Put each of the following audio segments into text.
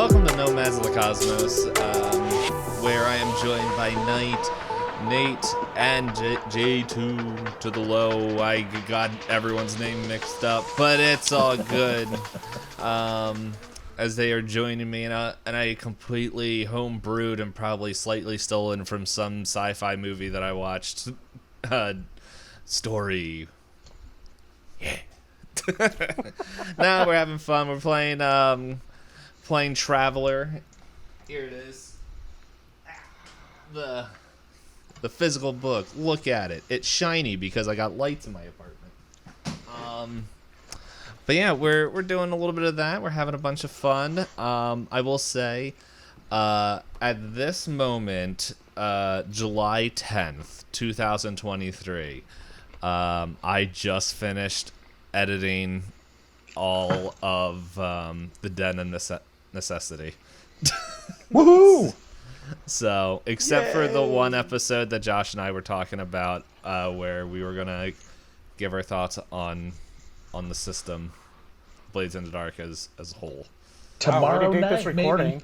welcome to Nomads of the Cosmos, where I am joined by Nate, and J2 to the low. I got everyone's name mixed up, but it's all good. As they are joining me, and I completely homebrewed and probably slightly stolen from some sci-fi movie that I watched. Story. Yeah. Now we're having fun. We're playing Traveler. Here it is. The physical book. Look at it. It's shiny because I got lights in my apartment. But yeah, we're doing a little bit of that. We're having a bunch of fun. I will say, at this moment, July 10th, 2023, I just finished editing all of the Den of Necessity. Woohoo! So, except for the one episode that Josh and I were talking about, where we were gonna give our thoughts on the system, Blades in the Dark as a whole. Tomorrow night, this recording.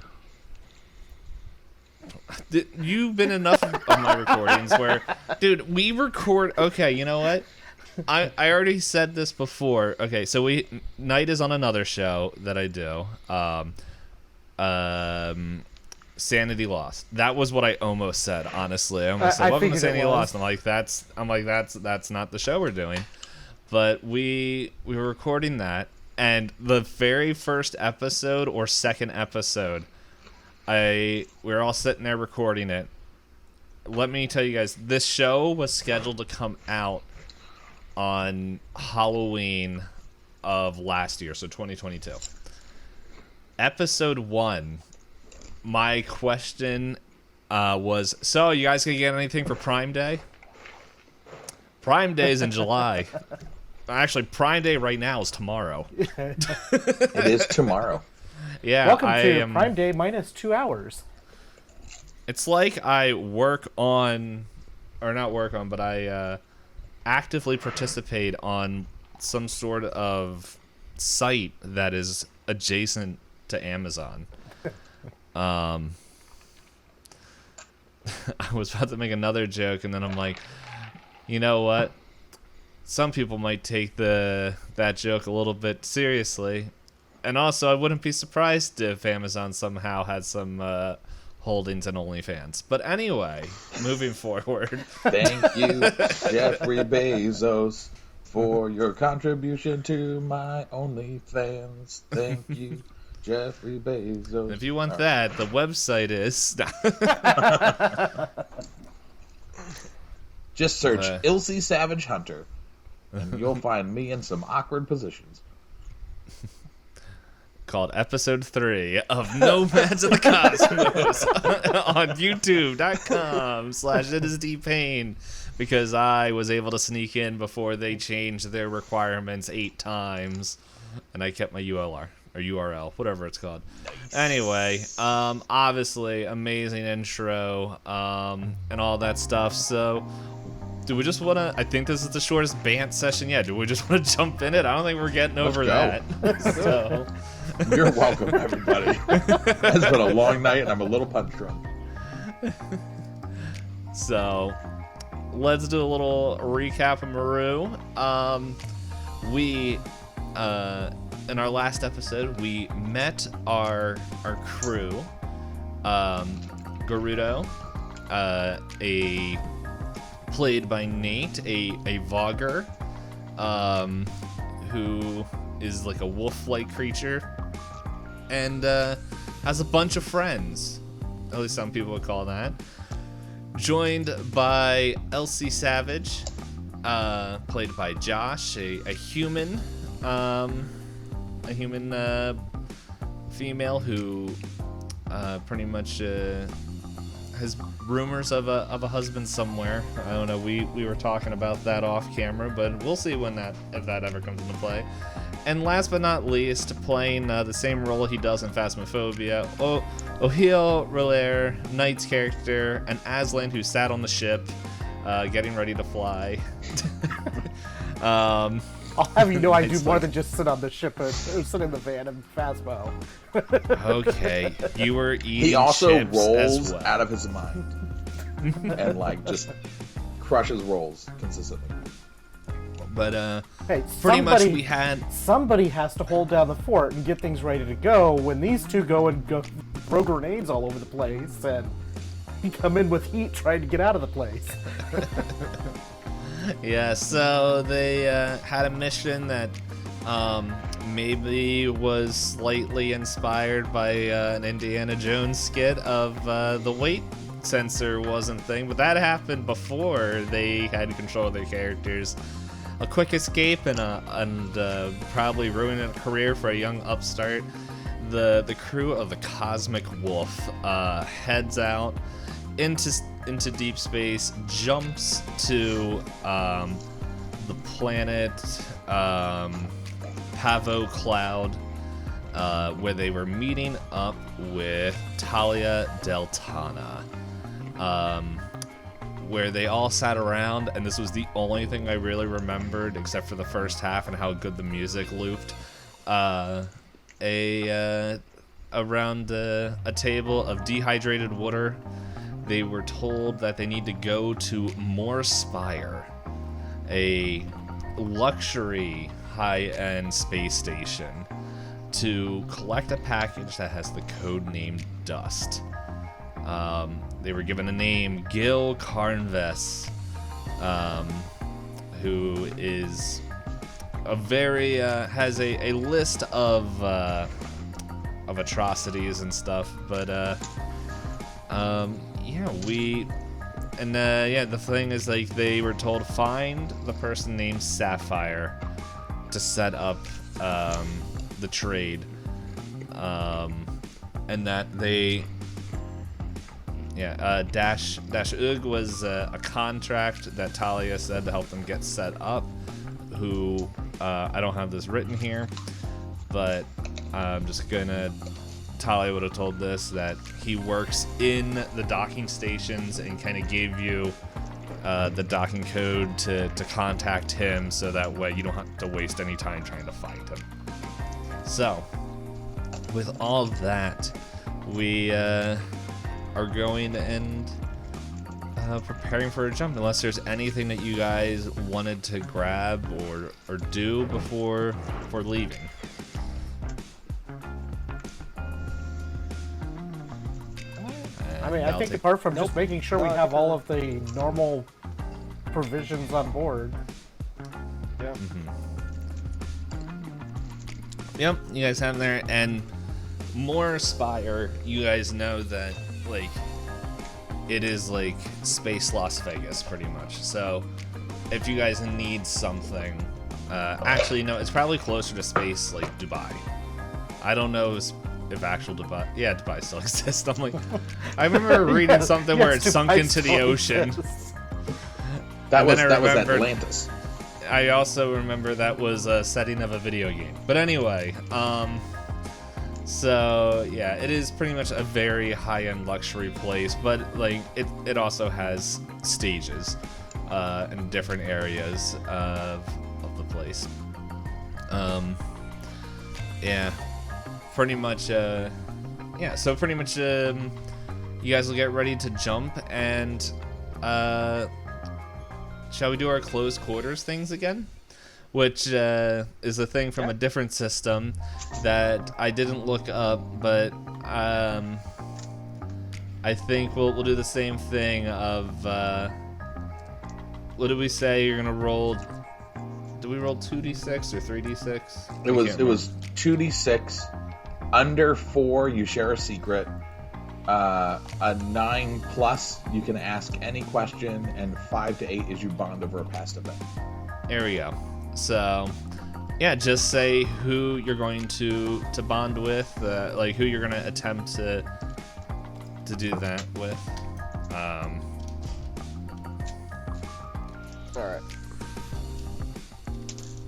You've been enough of my recordings where, dude, we record. Okay, you know what? I already said this before. Okay, so Night is on another show that I do. Sanity Lost. That was what I almost said. Honestly, I almost said, "Welcome to Sanity Lost." I'm like, that's not the show we're doing. But we were recording that, and the very first episode or second episode, we were all sitting there recording it. Let me tell you guys, this show was scheduled to come out on Halloween of last year, so 2022. Episode 1, my question was, so you guys gonna get anything for Prime Day? Prime Day is in July. Actually, Prime Day right now is tomorrow. It is tomorrow. Yeah, welcome to Prime Day minus 2 hours. It's like I work on, or not work on, but I actively participate on some sort of site that is adjacent to Amazon. I was about to make another joke, and then I'm like, you know what? Some people might take that joke a little bit seriously. And also, I wouldn't be surprised if Amazon somehow had some holdings in OnlyFans. But anyway, moving forward. Thank you, Jeffrey Bezos, for your contribution to my OnlyFans. Thank you, Jeffrey Bezos. If you want that, the website is... Just search Ilse Savage Hunter, and you'll find me in some awkward positions. Called Episode 3 of Nomads of the Cosmos on YouTube.com/Itisdpayne, because I was able to sneak in before they changed their requirements 8 times, and I kept my URL, whatever it's called. Nice. Anyway, obviously, amazing intro, and all that stuff, so... Do we just want to... I think this is the shortest bant session yet. Do we just want to jump in it? I don't think we're getting over that. So... You're welcome, everybody. It's been a long night, and I'm a little punch drunk. So, let's do a little recap of Maru. We, in our last episode, we met our crew. Gerudo, played by Nate, a Vogger, who is like a wolf-like creature, and has a bunch of friends. At least some people would call that. Joined by Elsie Savage, played by Josh, a human female who pretty much has rumors of a husband somewhere. I don't know. We were talking about that off camera, but we'll see if that ever comes into play. And last but not least, playing the same role he does in Phasmophobia, Ohio Relaire, Knight's character, and Aslan, who sat on the ship, getting ready to fly. I'll have you know I do It's more like- than just sit on the ship or sit in the van and Phasmo. Okay, you were eating He also chips rolls as well. out of his mind and like just crushes rolls consistently. But Hey, pretty much we had somebody has to hold down the fort and get things ready to go when these two go throw grenades all over the place and come in with heat trying to get out of the place. yeah. So they had a mission that maybe was slightly inspired by an Indiana Jones skit of the weight sensor wasn't thing, but that happened before they had control of their characters. A quick escape and probably ruining a career for a young upstart. The crew of the Cosmic Wolf heads out into deep space, jumps to the planet Pavo Cloud, where they were meeting up with Talia Deltana. Where they all sat around, and this was the only thing I really remembered, except for the first half and how good the music looped. Around a table of dehydrated water, they were told that they need to go to Moore Spire, a luxury high-end space station, to collect a package that has the code name Dust. They were given a name, Gil Carnves, who is a very has a list of atrocities and stuff. But the thing is, like, they were told to find the person named Sapphire to set up the trade, and that they. Yeah, Dash Ugg was a contract that Talia said to help them get set up, who, I don't have this written here, but I'm just gonna, Talia would have told this, that he works in the docking stations and kind of gave you the docking code to contact him, so that way you don't have to waste any time trying to find him. So, with all that, we, are going and preparing for a jump, unless there's anything that you guys wanted to grab or do before leaving. I mean, I think apart from just making sure we have all of the normal provisions on board. Yeah. Yep, you guys have them there, and Moore Spire, you guys know that, like, it is like space Las Vegas pretty much. So if you guys need something, actually no, it's probably closer to space like Dubai. I don't know if actual Dubai, yeah, Dubai still exists. I'm like, I remember reading something where it sunk Dubai into the still ocean. exists. That And was then I that was remembered- Atlantis. I also remember that was a setting of a video game. But anyway, so yeah, it is pretty much a very high-end luxury place, but like it also has stages in different areas of the place. Yeah, pretty much. So pretty much, you guys will get ready to jump, and shall we do our close quarters things again? Which is a thing from a different system that I didn't look up, but I think we'll do the same thing of, what did we say? You're gonna roll, did we roll 2d6 or 3d6? It was 2d6. Under 4, you share a secret. A 9 plus, you can ask any question, and 5 to 8 is you bond over a past event. There we go. So, yeah, just say who you're going to bond with, like who you're gonna attempt to do that with. All right.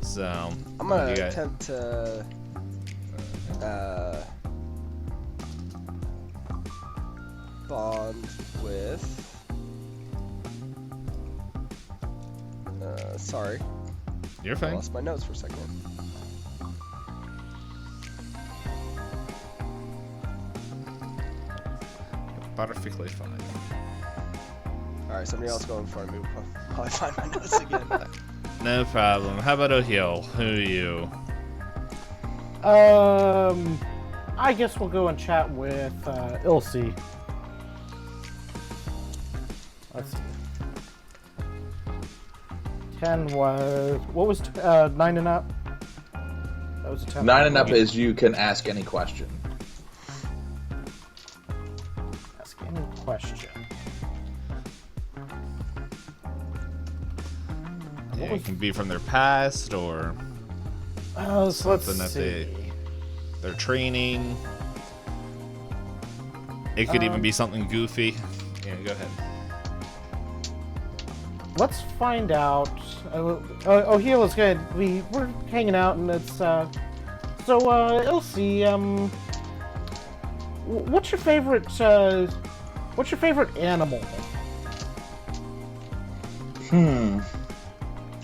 So I'm gonna you got- attempt to bond with. Sorry. You're I fine. lost my notes for a second. Perfectly fine. Alright, somebody else go in front of me. We'll probably find my notes again. No problem. How about O'Hill? Who are you? I guess we'll go and chat with Ilse. Let's see. 10 was... What was 9 and up? That was a 10. 9 and up is you can ask any question. Ask any question. Yeah, it can be from their past or So let's something that see. they're training. It could even be something goofy. Yeah, go ahead. Let's find out. O'Heal is good. We're hanging out, and it's Ilse. What's your favorite? What's your favorite animal?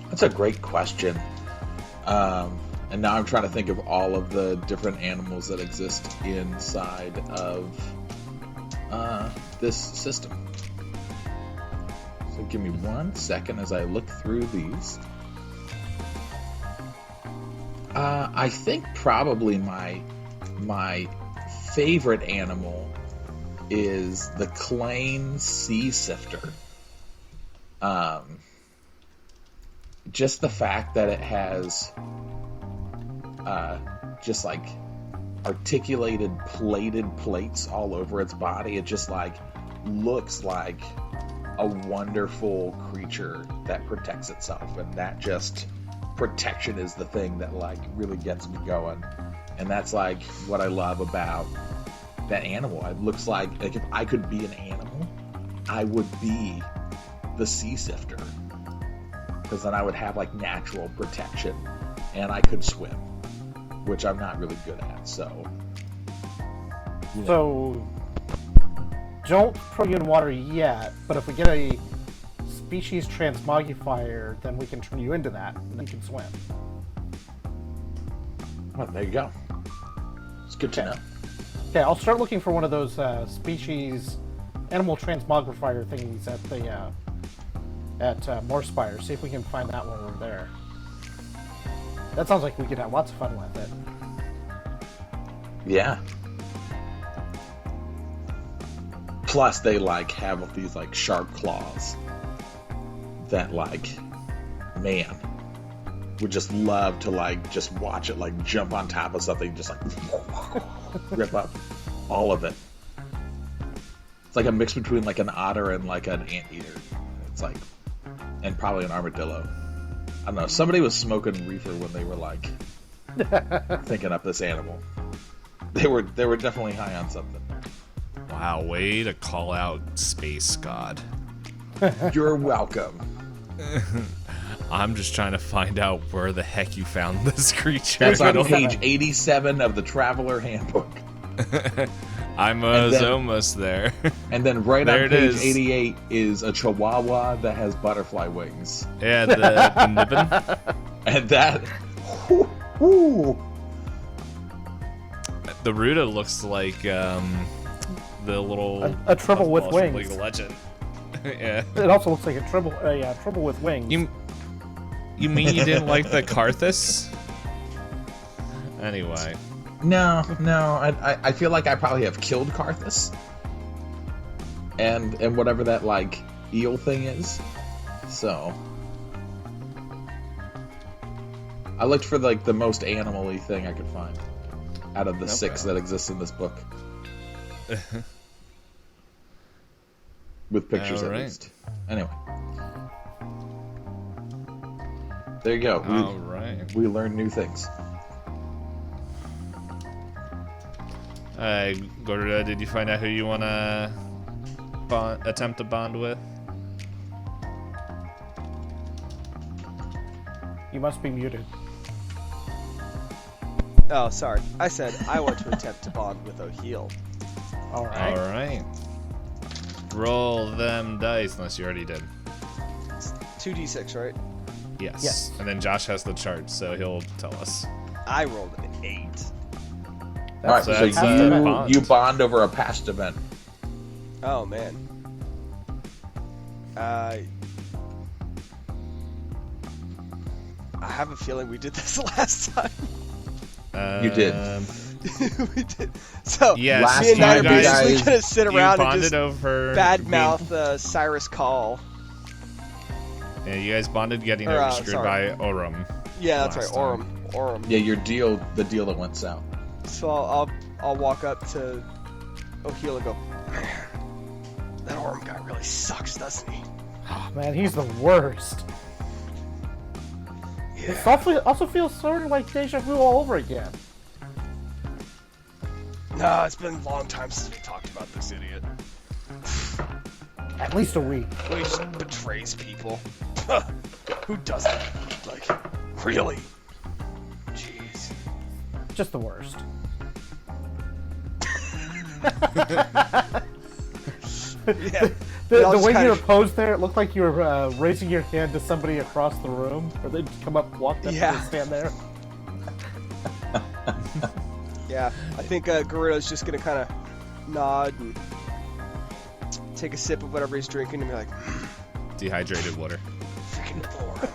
That's a great question. And now I'm trying to think of all of the different animals that exist inside of this system. So give me 1 second as I look through these. I think probably my favorite animal is the Clane Sea Sifter. Just the fact that it has just like articulated plated plates all over its body. It just like looks like a wonderful creature that protects itself, and that just protection is the thing that like really gets me going. And that's like what I love about that animal. It looks like if I could be an animal, I would be the Sea Sifter, because then I would have like natural protection and I could swim, which I'm not really good at. So So don't throw you in water yet, but if we get a species transmogrifier, then we can turn you into that, and then you can swim. well, there you go. It's good to know. Okay, I'll start looking for one of those species animal transmogrifier thingies at the Morspire. See if we can find that when we're there. That sounds like we could have lots of fun with it. Yeah. Plus, they like have these like sharp claws that like, man, would just love to like just watch it like jump on top of something, just like rip up all of it. It's like a mix between like an otter and like an anteater. It's like, and probably an armadillo. I don't know. Somebody was smoking reefer when they were like thinking up this animal. They were definitely high on something. Wow, way to call out Space God. You're welcome. I'm just trying to find out where the heck you found this creature. That's I on don't- page 87 of the Traveler Handbook. I And was then- almost there. And then right There on it page is. 88 is a chihuahua that has butterfly wings. Yeah, the nibbin. And that... whoo, whoo. The Ruda looks like the little A trouble with League wings. of Legend. Yeah. It also looks like a trouble with wings. You mean you didn't like the Karthus? Anyway. No. I feel like I probably have killed Karthus. And whatever that, like, eel thing is. So... I looked for, like, the most animal-y thing I could find. Out of the 6 that exist in this book. With pictures, at Alright. least. Anyway. There you go. Alright. We learn new things. Gorda, did you find out who you want to attempt to bond with? You must be muted. Oh, sorry. I said I want to attempt to bond with O'Heal. All right. Alright. Roll them dice, unless you already did. It's 2d6, right? Yes. Yes. And then Josh has the chart, so he'll tell us. I rolled an 8. All right, So so that's, bond. you bond over a past event. Oh man. I have a feeling we did this last time. You did. We did. So Yes, me and Knight are you guys- basically gonna sit You around and bonded just over badmouth Cyrus Call. Yeah, you guys bonded getting Or, overscrewed sorry. by Orum. Yeah, that's Last right. time. Orum. Yeah, the deal that went south. So I'll walk up to O'Heal and go, man, that Orum guy really sucks, doesn't he? Oh, man, he's the worst. Yeah. It also feels sort of like deja vu all over again. No, it's been a long time since we talked about this idiot. At least a week. Well, he just betrays people. Who doesn't? Like, really? Jeez. Just the worst. Yeah. The way you were posed there, it looked like you were raising your hand to somebody across the room, or they'd come up, walk up, Yeah. and stand there. Yeah, I think Garuda's just gonna kind of nod and take a sip of whatever he's drinking and be like, Dehydrated water. freaking bored.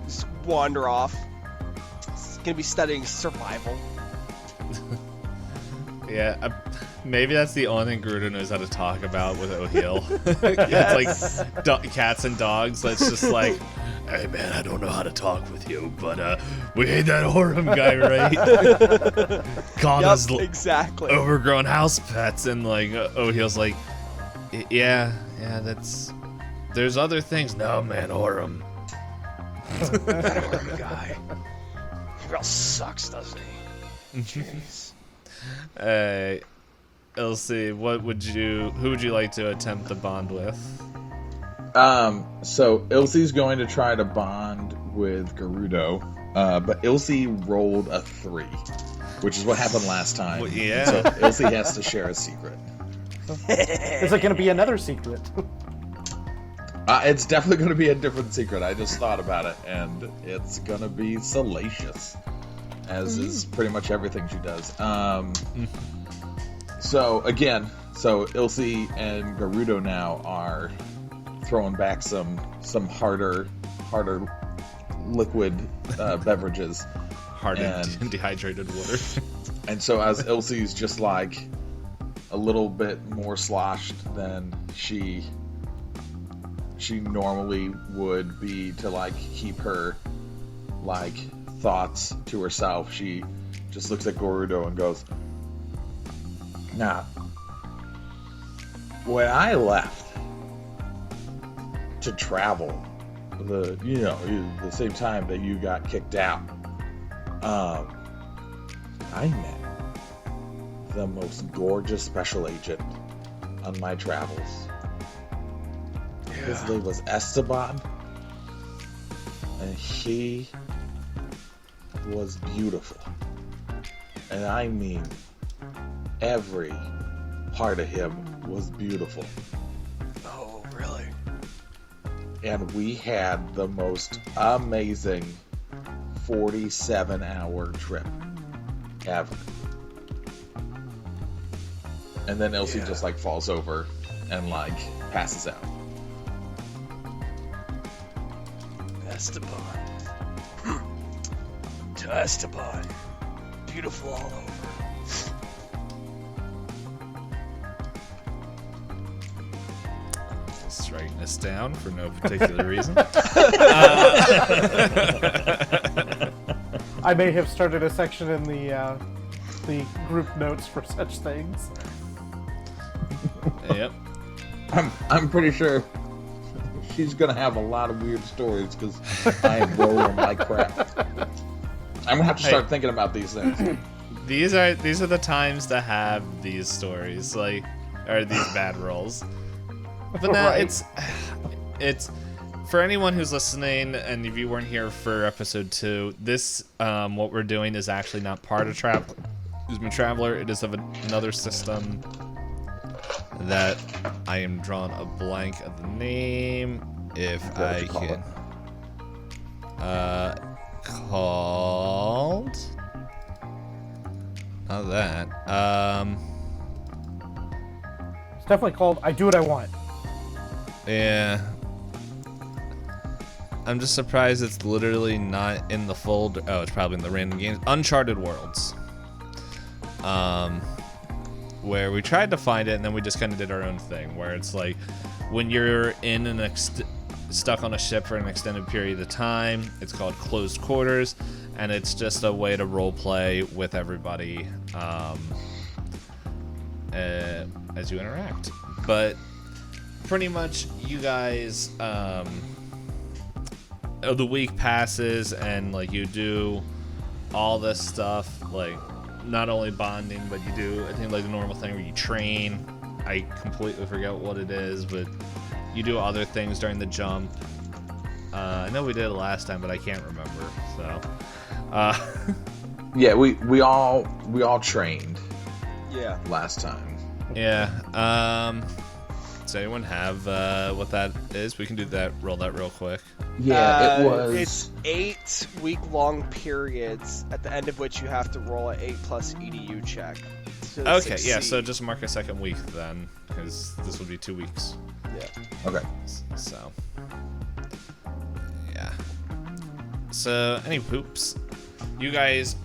Just wander off. He's gonna be studying survival. Yeah, maybe that's the only thing Garuda knows how to talk about with O'Heal. It's like cats and dogs. That's just like, hey man, I don't know how to talk with you, but we hate that Orum guy, right? Called us Exactly. overgrown house pets, and like O'Heal's like, yeah, that's. There's other things. No man, Orum. That Orum guy. He real sucks, doesn't he? Jeez. Elsie, who would you like to attempt to bond with? So Ilse's going to try to bond with Gerudo, but Ilse rolled a 3, which is what happened last time. Well, yeah. So Ilse has to share a secret. Is it going to be another secret? It's definitely going to be a different secret. I just thought about it, and it's going to be salacious, as is pretty much everything she does. So Ilse and Gerudo now are throwing back some harder liquid beverages. Hardened dehydrated water. And so as Ilse's just like a little bit more sloshed than she normally would be to like keep her like thoughts to herself, she just looks at Gerudo and goes, "Now, when I left to travel the same time that you got kicked out, I met the most gorgeous special agent on my travels. His name was Esteban, and he was beautiful. And I mean, every part of him was beautiful. Oh, really? And we had the most amazing 47-hour trip ever." And then Elsie just like falls over and like passes out. Esteban. To Esteban. Beautiful all over. Just writing this down for no particular reason. I may have started a section in the group notes for such things. Yep. I'm pretty sure she's gonna have a lot of weird stories because I am rolling like crap. I'm gonna have to start thinking about these things. These are the times to have these stories, like, or these bad rolls. But now Right. it's for anyone who's listening, and if you weren't here for episode 2, this what we're doing is actually not part of Traveler. It is of another system that I am drawing a blank of the name. If I What you call can, called... Not that. It's definitely called I Do What I Want. Yeah. I'm just surprised it's literally not in the folder. Oh, it's probably in the random games. Uncharted Worlds. Where we tried to find it and then we just kind of did our own thing. Where it's like when you're in an stuck on a ship for an extended period of time, it's called Closed Quarters, and it's just a way to role play with everybody as you interact. But pretty much you guys, the week passes and like you do all this stuff, like not only bonding, but you do, I think, like the normal thing where you train. I completely forget what it is, but you do other things during the jump. I know we did it last time, but I can't remember. So, yeah, we all trained. Yeah. Last time. Yeah. Does anyone have what that is? We can do that. Roll that real quick. Yeah, it was. It's 8 week-long periods, at the end of which you have to roll an 8+ EDU check. Okay, yeah, so just mark a second week then, because this would be 2 weeks. Yeah. Okay. So, yeah. So, any poops, you guys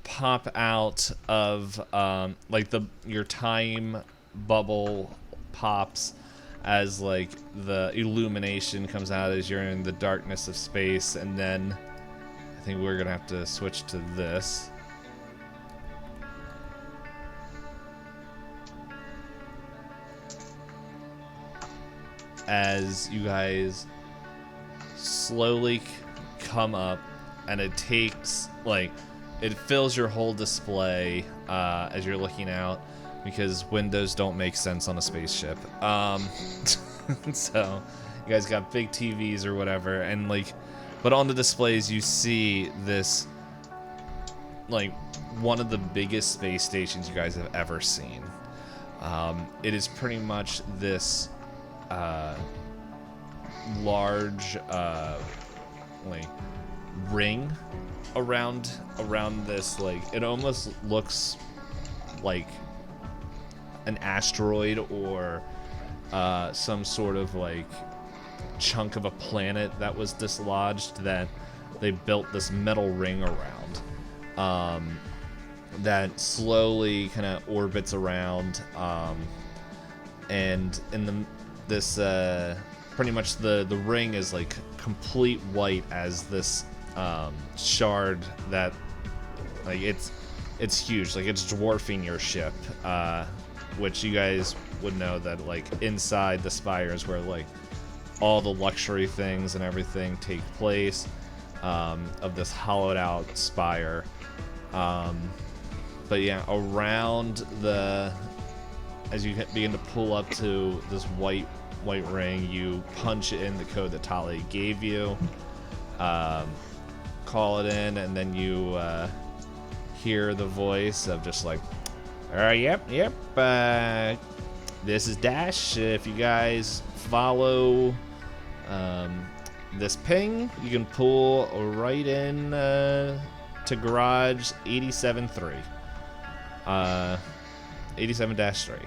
pop out of, like, your time bubble pops as, like, the illumination comes out as you're in the darkness of space, and then I think we're gonna have to switch to this. As you guys slowly come up, and it takes, like, it fills your whole display as you're looking out, because windows don't make sense on a spaceship. So you guys got big TVs or whatever, and like, but on the displays you see this, like, one of the biggest space stations you guys have ever seen. It is pretty much this large like ring around this, like, it almost looks like an asteroid or some sort of like chunk of a planet that was dislodged, that they built this metal ring around that slowly kind of orbits around, and in this pretty much the ring is like complete white as this shard that, like, it's huge, like it's dwarfing your ship, which you guys would know that, like, inside the spire is where, like, all the luxury things and everything take place, of this hollowed out spire. But yeah, around as you begin to pull up to this white ring, you punch in the code that Tali gave you, call it in, and then you hear the voice of just like, yep, this is Dash. If you guys follow this ping, you can pull right in to garage 87-3. 87-3.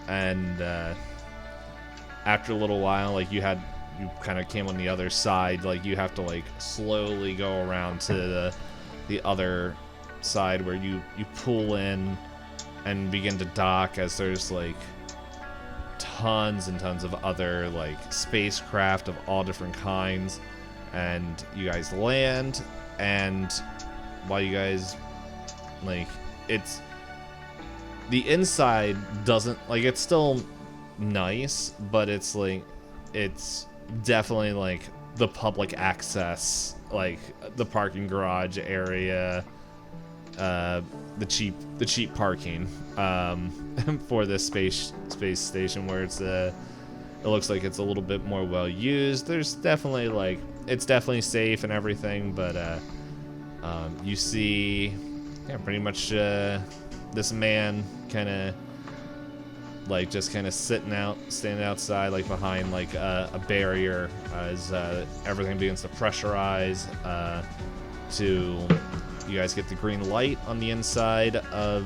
And after a little while, like, you kind of came on the other side, like, you have to, like, slowly go around to the other side where you pull in and begin to dock, as there's, like, tons and tons of other, like, spacecraft of all different kinds, and you guys land, and while you guys, like, it's, the inside doesn't, like, it's still nice, but it's, like, it's definitely, like, the public access, like, the parking garage area, the cheap parking, for this space station, where it's it looks like it's a little bit more well used. There's definitely, like, it's definitely safe and everything, but you see, yeah, pretty much this man kind of like just kind of standing outside, like behind like a barrier as everything begins to pressurize. To you guys get the green light on the inside of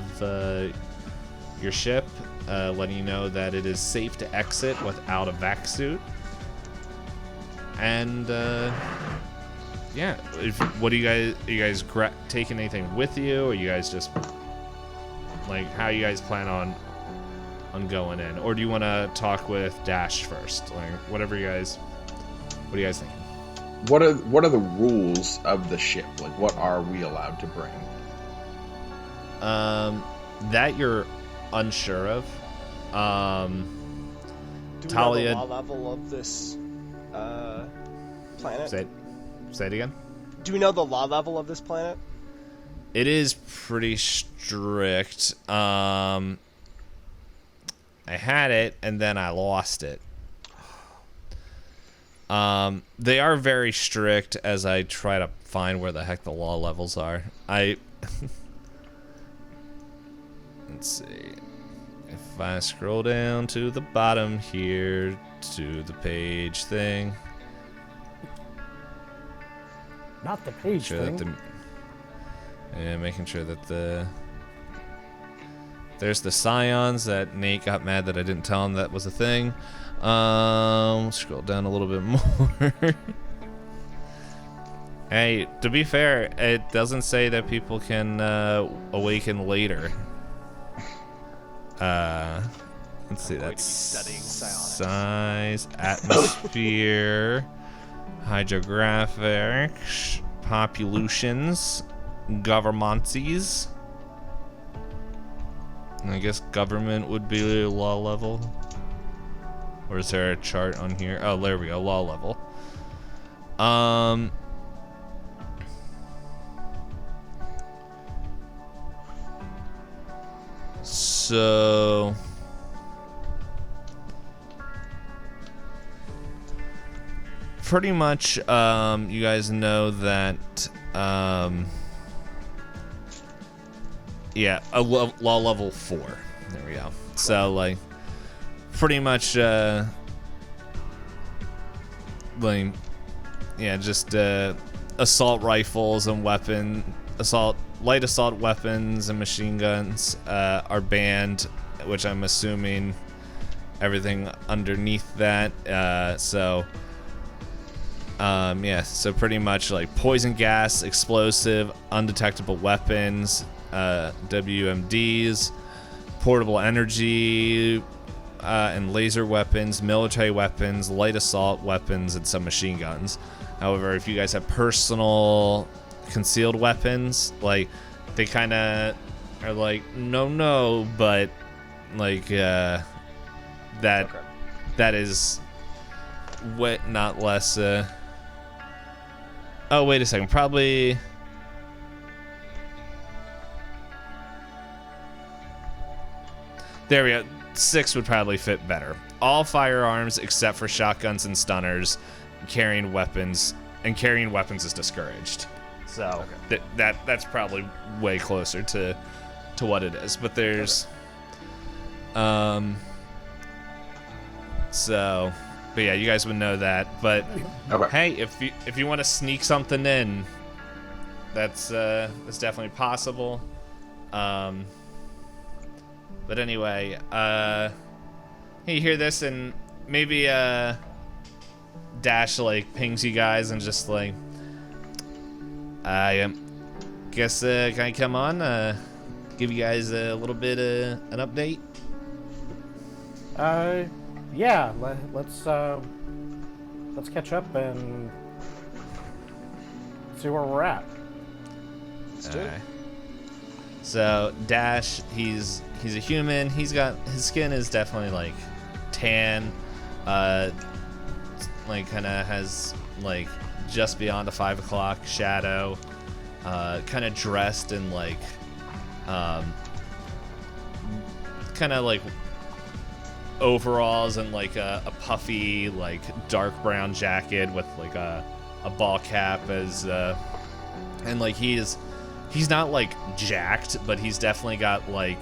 your ship, letting you know that it is safe to exit without a vac suit. And yeah, what do you guys taking anything with you, or you guys just like how you guys plan on going in, or do you want to talk with Dash first? Like what are you guys thinking? What are the rules of the ship? Like, what are we allowed to bring? That you're unsure of. Do we Talia, know the law level of this planet? Say it again. Do we know the law level of this planet? It is pretty strict. I had it and then I lost it. They are very strict as I try to find where the heck the law levels are. Let's see. If I scroll down to the bottom here to the page thing. Not the page thing. Making sure that there's the scions that Nate got mad that I didn't tell him that was a thing. Scroll down a little bit more. Hey, to be fair, it doesn't say that people can awaken later. Let's see, that's size, atmosphere, hydrographic, populations, governmencies. I guess government would be law level. Or is there a chart on here? Oh, there we go, law level. So pretty much, you guys know that, yeah, law level 4. There we go. So, like, pretty much, like, yeah, just, assault rifles and light assault weapons and machine guns, are banned, which I'm assuming everything underneath that, yeah, so pretty much like poison gas, explosive, undetectable weapons, WMDs, portable energy, and laser weapons, military weapons, light assault weapons, and some machine guns. However, if you guys have personal concealed weapons, like, they kind of are like, no, but like, that is what, not less, oh, wait a second, probably, there we go, 6 would probably fit better. All firearms except for shotguns and stunners, carrying weapons is discouraged. So that's probably way closer to what it is. But there's so, but yeah, you guys would know that. But hey, if you want to sneak something in, that's definitely possible. But anyway, you hear this and maybe Dash like pings you guys and just like, I guess can I come on, give you guys a little bit an update? Yeah, let's catch up and see where we're at. Let's do it. So Dash, he's a human. His skin is definitely like tan, like kind of has like just beyond a 5 o'clock shadow, kind of dressed in like kind of like overalls and like a puffy like dark brown jacket with like a ball cap as and like he's not like jacked, but he's definitely got like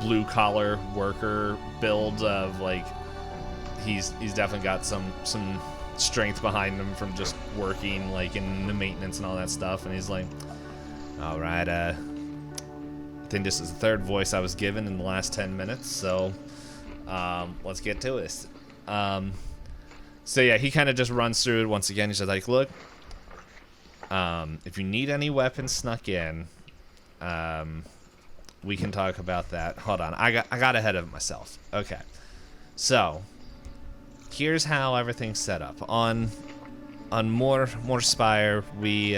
blue collar worker build of like he's definitely got some strength behind him from just working like in the maintenance and all that stuff. And he's like, all right, I think this is the third voice I was given in the last 10 minutes, so let's get to this. So yeah, he kind of just runs through it once again. He's just like, look, if you need any weapons snuck in, we can talk about that. Hold on, I got ahead of myself. Okay, so here's how everything's set up on more Spire. We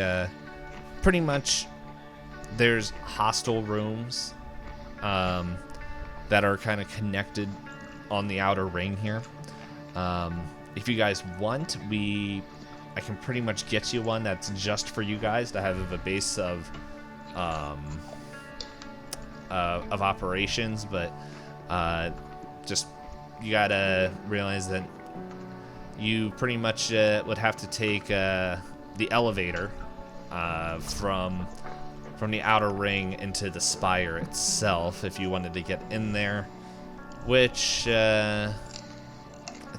pretty much, there's hostel rooms that are kind of connected on the outer ring here. If you guys want, I can pretty much get you one that's just for you guys to have a base of operations, but just you gotta realize that you pretty much would have to take the elevator from the outer ring into the Spire itself if you wanted to get in there, which I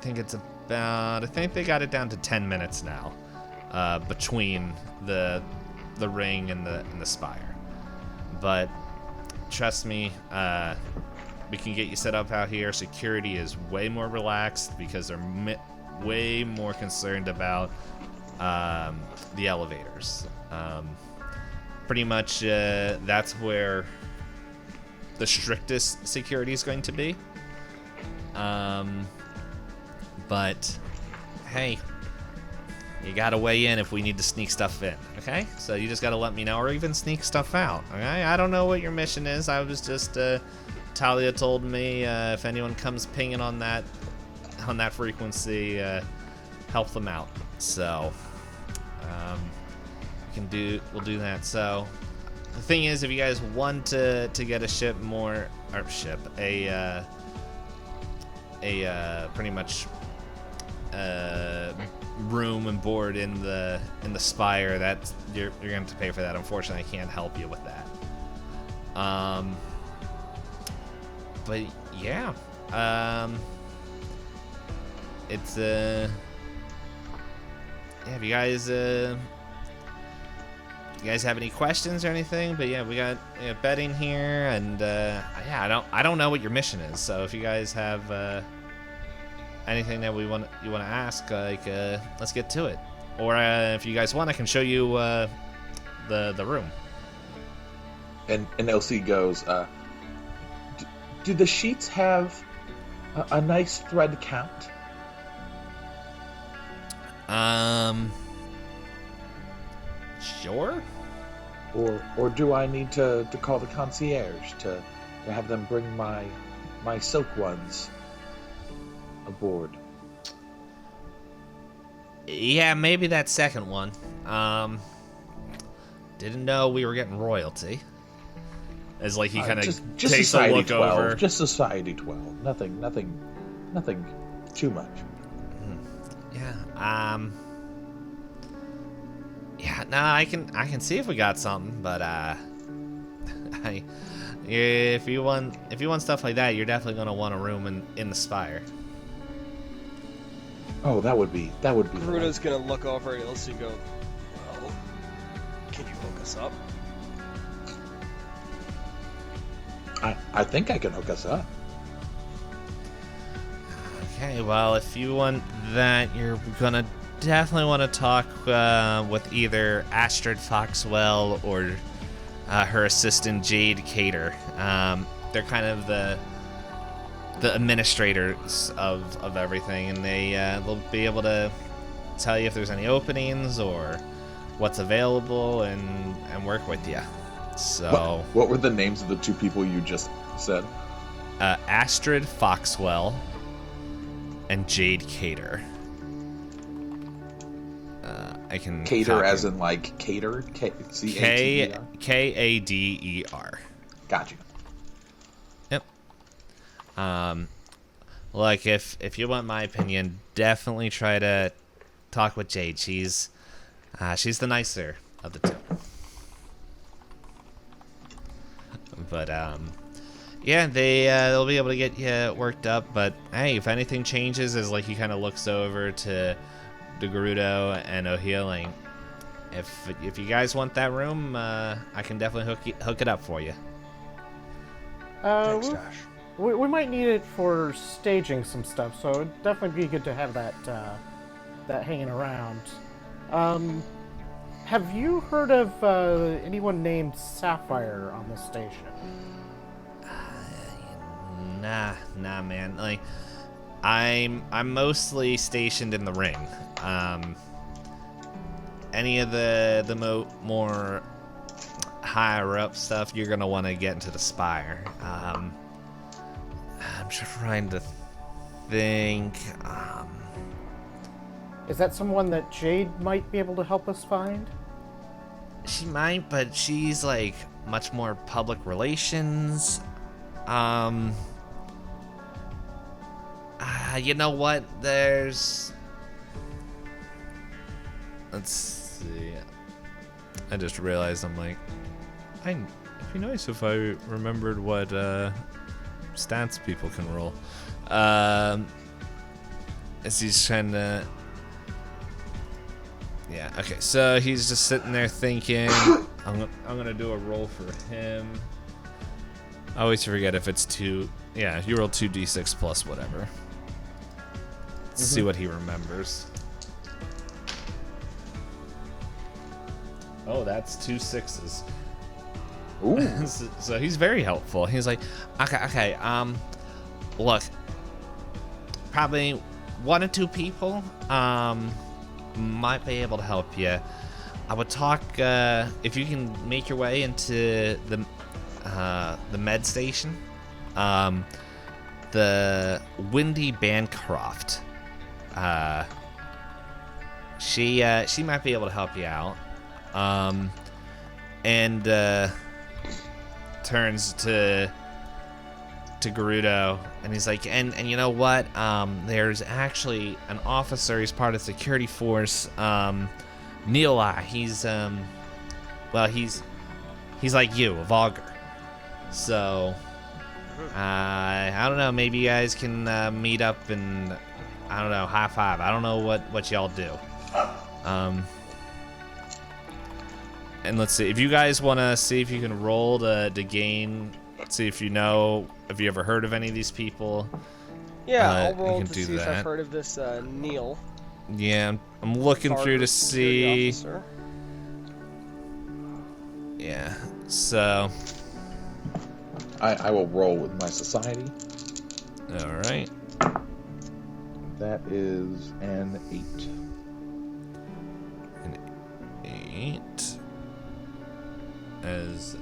think it's about, I think they got it down to 10 minutes now between the ring and the Spire. But trust me, we can get you set up out here. Security is way more relaxed because they're way more concerned about the elevators. Pretty much that's where the strictest security is going to be. But hey, you gotta weigh in if we need to sneak stuff in, okay? So you just gotta let me know, or even sneak stuff out, okay? I don't know what your mission is. I was just Talia told me if anyone comes pinging on that frequency, help them out. So we'll do that. So the thing is, if you guys want to get a pretty much room and board in the Spire, that you're going to have to pay for that. Unfortunately, I can't help you with that. But yeah, it's yeah. If you guys have any questions or anything, but yeah, we got betting here, and yeah, I don't know what your mission is. So if you guys have anything that you want to ask, like let's get to it. Or if you guys want, I can show you the room. And LC goes, do the sheets have a nice thread count? Sure. Or do I need to call the concierge to have them bring my silk ones aboard? Yeah, maybe that second one. Didn't know we were getting royalty. As like he kind of just takes Society a look 12, over. Just Society 12. Nothing too much. Yeah. Yeah. No, I can see if we got something, but if you want stuff like that, you're definitely gonna want a room in the Spire. Oh, that would be. Garuda's gonna look over at Ilse and go, well, can you hook us up? I think I can hook us up. Okay, well, if you want that, you're gonna definitely want to talk with either Astrid Foxwell or her assistant Jade Cater. They're kind of the administrators of everything, and they'll be able to tell you if there's any openings or what's available and work with you. So what were the names of the two people you just said? Astrid Foxwell and Jade Cater. I can Cater as in like cater, C-A-T-E-R? Kader. Gotcha. Yep. Like if you want my opinion, definitely try to talk with Jade. She's the nicer of the two. But yeah, they'll be able to get you worked up. But hey, if anything changes, as like he kind of looks over to Gerudo and O'Healing, if you guys want that room, I can definitely hook it up for you. Thanks, Dash. We might need it for staging some stuff, so it'd definitely be good to have that hanging around. Have you heard of anyone named Sapphire on this station? Nah, man. Like, I'm mostly stationed in the ring. Any of the more higher up stuff, you're gonna want to get into the Spire. I'm trying to think. Is that someone that Jade might be able to help us find? She might, but she's like much more public relations. You know what? Let's see. I just realized I'm like, it'd be nice if I remembered what stats people can roll. As he's trying to. Yeah. Okay. So he's just sitting there thinking. I'm gonna do a roll for him. I always forget if it's 2. Yeah, you roll 2d6 plus whatever. Let's see what he remembers. Oh, that's 2 6s. Ooh. So he's very helpful. He's like, okay, look, probably 1 or 2 people, might be able to help you. I would talk, if you can make your way into the med station, the Wendy Bancroft. She might be able to help you out. And turns to Gerudo, and he's like, and you know what? There's actually an officer. He's part of the security force. Neoli. He's he's like you, a Vogger. So I don't know. Maybe you guys can meet up and I don't know, high five. I don't know what y'all do. And let's see, if you guys want to see if you can roll to gain, see if you know, have you ever heard of any of these people? Yeah, I'll roll you to can do see if that. I've heard of this Neil. Yeah, I'm looking through to see. Officer. Yeah, so. I will roll with my society. All right. That is an 8. An 8. As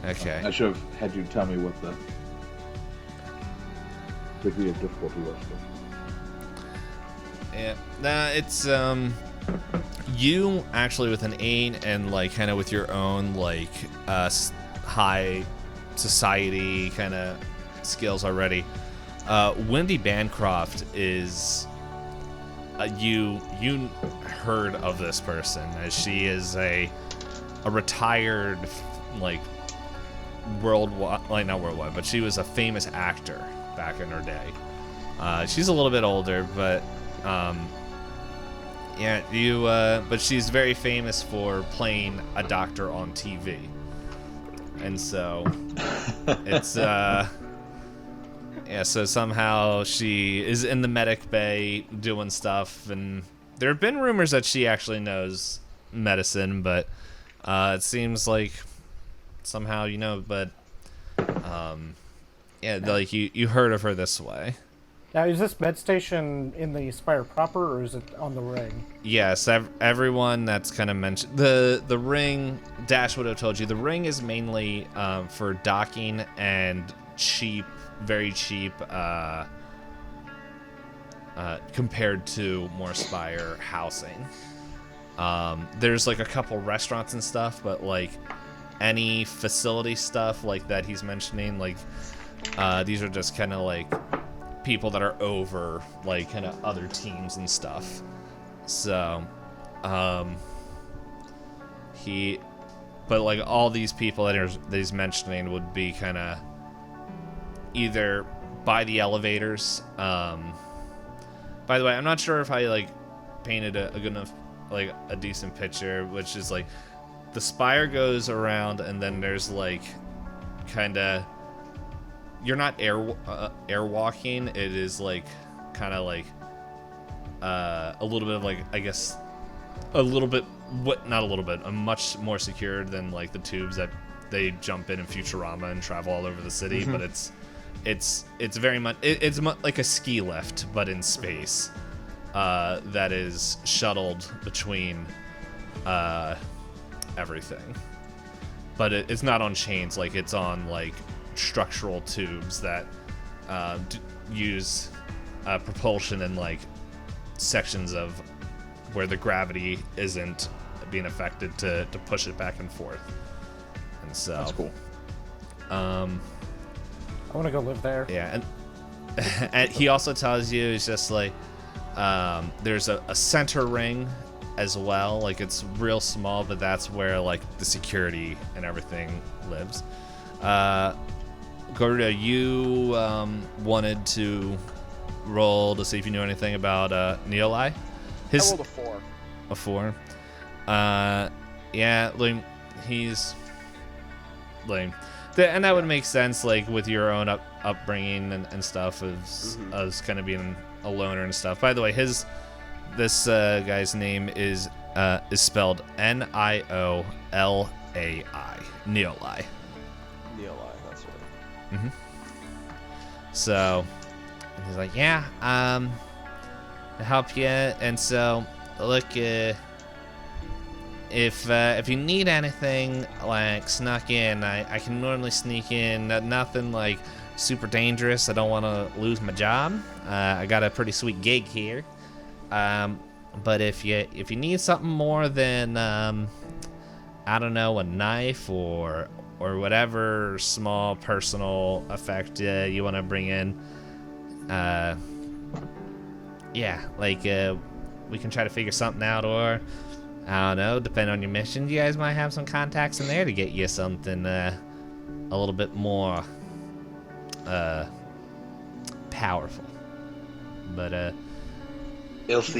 okay. I should have had you tell me what the degree of difficulty was. Yeah, nah, it's you actually with an 8 and like kind of with your own like high society kind of skills already. Wendy Bancroft is you heard of this person, as she is a retired like worldwide, like not worldwide, but she was a famous actor back in her day. She's a little bit older, but yeah, but she's very famous for playing a doctor on TV, and so it's yeah, so somehow she is in the medic bay doing stuff, and there have been rumors that she actually knows medicine, but it seems like somehow, but yeah, like you heard of her this way. Now, is this med station in the Spire proper, or is it on the ring? Yes, everyone that's kind of mentioned. The ring, Dash would have told you, the ring is mainly for docking and cheap, very cheap, compared to more Spire housing. There's like a couple restaurants and stuff, but like any facility stuff like that he's mentioning, like these are just kind of like people that are over like kind of other teams and stuff. So he but like all these people that he's mentioning would be kind of either by the elevators. By the way, I'm not sure if I like painted a good enough, like a decent picture, which is like the spire goes around and then there's like kind of, you're not airwalking. It is like kind of like a little bit of like, I guess a little bit, not a little bit, much more secure than like the tubes that they jump in Futurama and travel all over the city. But it's very much it's like a ski lift but in space, that is shuttled between everything, but it's not on chains. Like it's on like structural tubes that use propulsion in like sections of where the gravity isn't being affected to push it back and forth. And so that's cool. I want to go live there. Yeah, and he also tells you it's just like there's a center ring as well. Like it's real small, but that's where like the security and everything lives. Garuda, you wanted to roll to see if you knew anything about Neolai. I rolled a 4. A 4. Yeah, like he's lame. And that would make sense, like with your own upbringing and stuff, as kind of being a loner and stuff. By the way, this guy's name is spelled Niolai. Neolai. Neolai, that's right. Mm-hmm. So he's like, yeah, I'll help you. And so look, if you need anything like snuck in, I can normally sneak in. Nothing like super dangerous. I don't want to lose my job. I got a pretty sweet gig here. But if you need something more than I don't know, a knife or whatever small personal effect you want to bring in, yeah, like we can try to figure something out, or I don't know, depending on your mission, you guys might have some contacts in there to get you something a little bit more powerful. But Ilse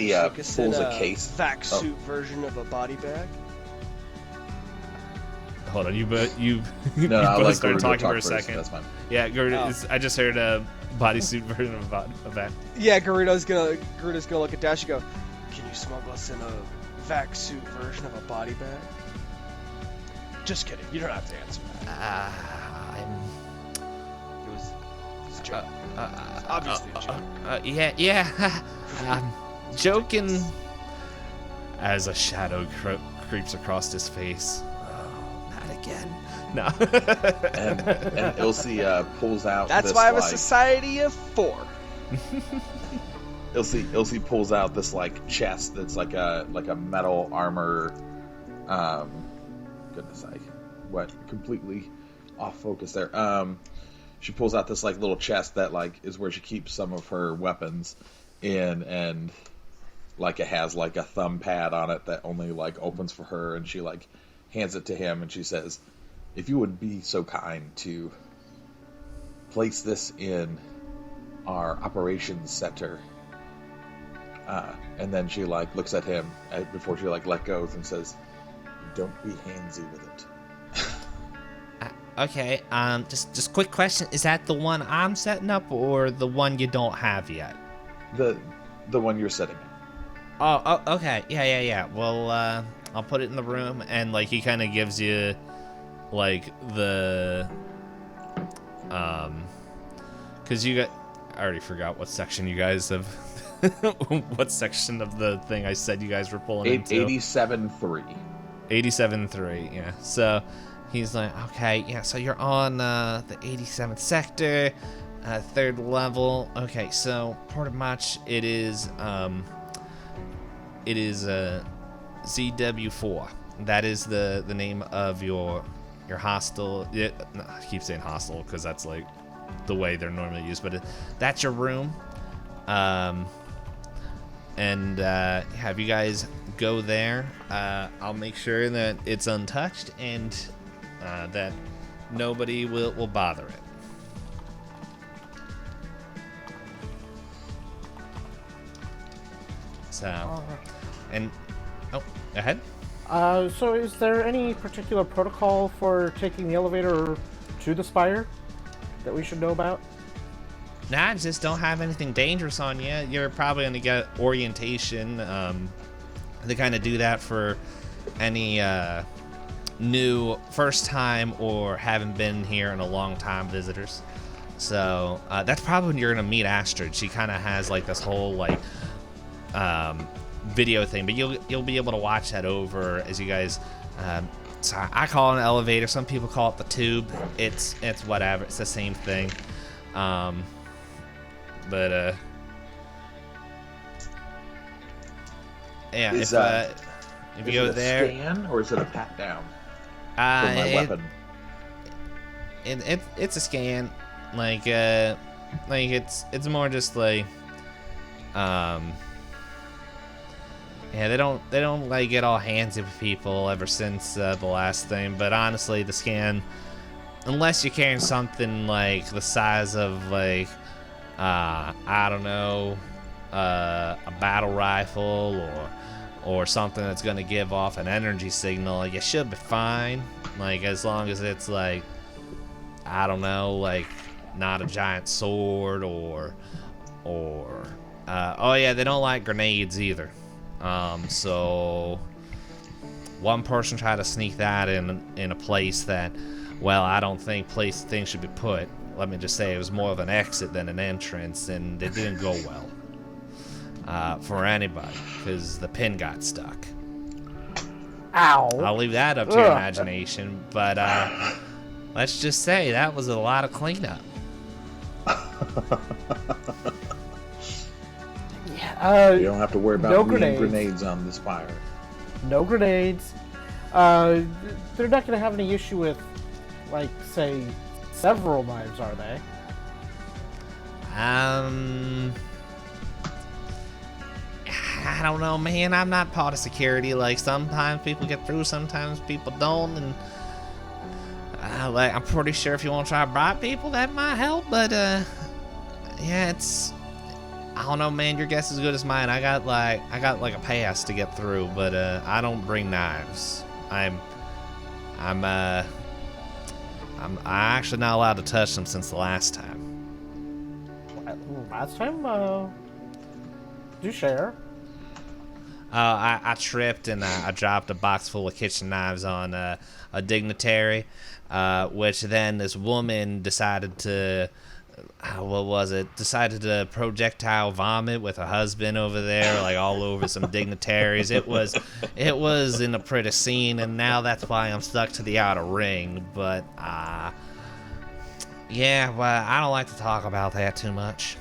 pulls a case. Vac suit version of a body bag. Hold on, you no, both started talking for a first. second. That's fine. Yeah, I just heard a bodysuit version of that. Yeah, Garuda's gonna look at Dash and go, "Can you smuggle us in a vac suit version of a body bag?" Just kidding. You don't have to answer that. It was a joke. Obviously a joke. Yeah. Joking. As a shadow creeps across his face. Oh, not again. No. and Ilse pulls out. That's this, why I'm a like, society of 4. Ilse pulls out this like chest that's like a metal armor. Goodness, I went completely off focus there. She pulls out this like little chest that like is where she keeps some of her weapons in, and like it has like a thumb pad on it that only like opens for her, and she like hands it to him, and she says, "If you would be so kind to place this in our operations center." And then she like looks at him before she like let goes and says, "Don't be handsy with it." Okay, just quick question. Is that the one I'm setting up or the one you don't have yet? The one you're sitting in. Oh, okay. Yeah. Well, I'll put it in the room, and like he kind of gives you like the because I already forgot what section you guys have what section of the thing I said you guys were pulling into. 87-3. 87-3, yeah. So he's like, okay, yeah, so you're on the 87th sector, 3rd level. Okay, so pretty much it is ZW4. That is the name of your hostel. I keep saying hostel because that's like the way they're normally used, but that's your room. and have you guys go there. I'll make sure that it's untouched and that nobody will bother it. So, and oh, go ahead. So is there any particular protocol for taking the elevator to the spire that we should know about? Nah, just don't have anything dangerous on you. You're probably gonna get orientation. They kind of do that for any new first time or haven't been here in a long time visitors. So that's probably when you're gonna meet Astrid. She kind of has like this whole like video thing, but you'll be able to watch that over as you guys. So I call it an elevator. Some people call it the tube. It's whatever. It's the same thing. But yeah, if you go there, scan or is it a pat down for my weapon? It's a scan. Like it's more just like yeah, they don't like get all handsy with people ever since the last thing. But honestly, the scan, unless you're carrying something like the size of like I don't know, a battle rifle or something that's gonna give off an energy signal, like, it should be fine. Like, as long as it's like, I don't know, like not a giant sword or oh yeah, they don't like grenades either. So one person tried to sneak that in a place that, well, I don't think things should be put. Let me just say it was more of an exit than an entrance, and it didn't go well for anybody because the pin got stuck. Ow! I'll leave that up to your imagination, but let's just say that was a lot of cleanup. Yeah, you don't have to worry about no grenades on this fire. No grenades. They're not going to have any issue with, like, say, several knives, are they? I don't know, man. I'm not part of security. Like, sometimes people get through, sometimes people don't, and like, I'm pretty sure if you want to try to bribe people, that might help. But yeah, I don't know, man. Your guess is as good as mine. I got like a pass to get through, but I don't bring knives. I'm actually not allowed to touch them since the last time. Last time, do share. I tripped and I dropped a box full of kitchen knives on a dignitary, which then this woman decided to, decided to projectile vomit with her husband over there, like all over some dignitaries. It was in a pretty scene, and now that's why I'm stuck to the outer ring. But yeah, well, I don't like to talk about that too much.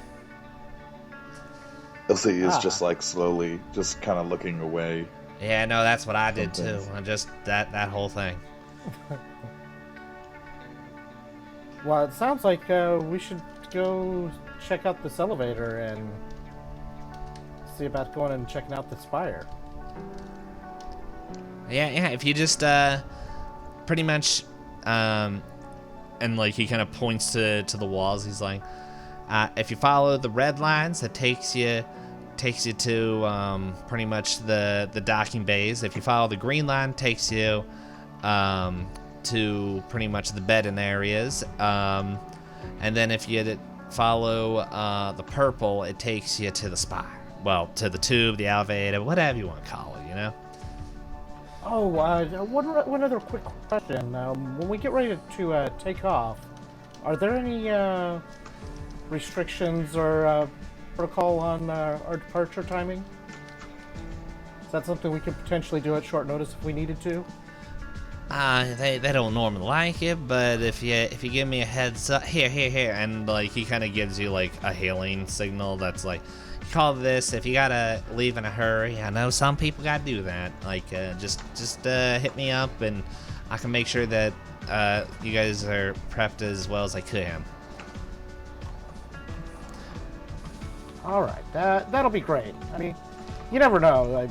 Elsie is just like slowly, just kind of looking away. Yeah, no, that's what I did too. And just that whole thing. Well, it sounds like we should go check out this elevator and see about going and checking out the spire. Yeah. If you just pretty much, and like he kind of points to the walls. He's like, if you follow the red lines, that takes you to pretty much the docking bays. If you follow the green line, takes you to pretty much the bedding areas. And then if you follow the purple, it takes you to the spire. Well, to the tube, the elevator, whatever you want to call it, you know? Oh, one other quick question. When we get ready to take off, are there any restrictions or protocol on our departure timing? Is that something we could potentially do at short notice if we needed to? They don't normally like it, but if you give me a heads up, here, and like he kind of gives you like a hailing signal that's like, call this if you gotta leave in a hurry. I know some people gotta do that. Like just hit me up and I can make sure that you guys are prepped as well as I can. All right, that'll be great. I mean, you never know.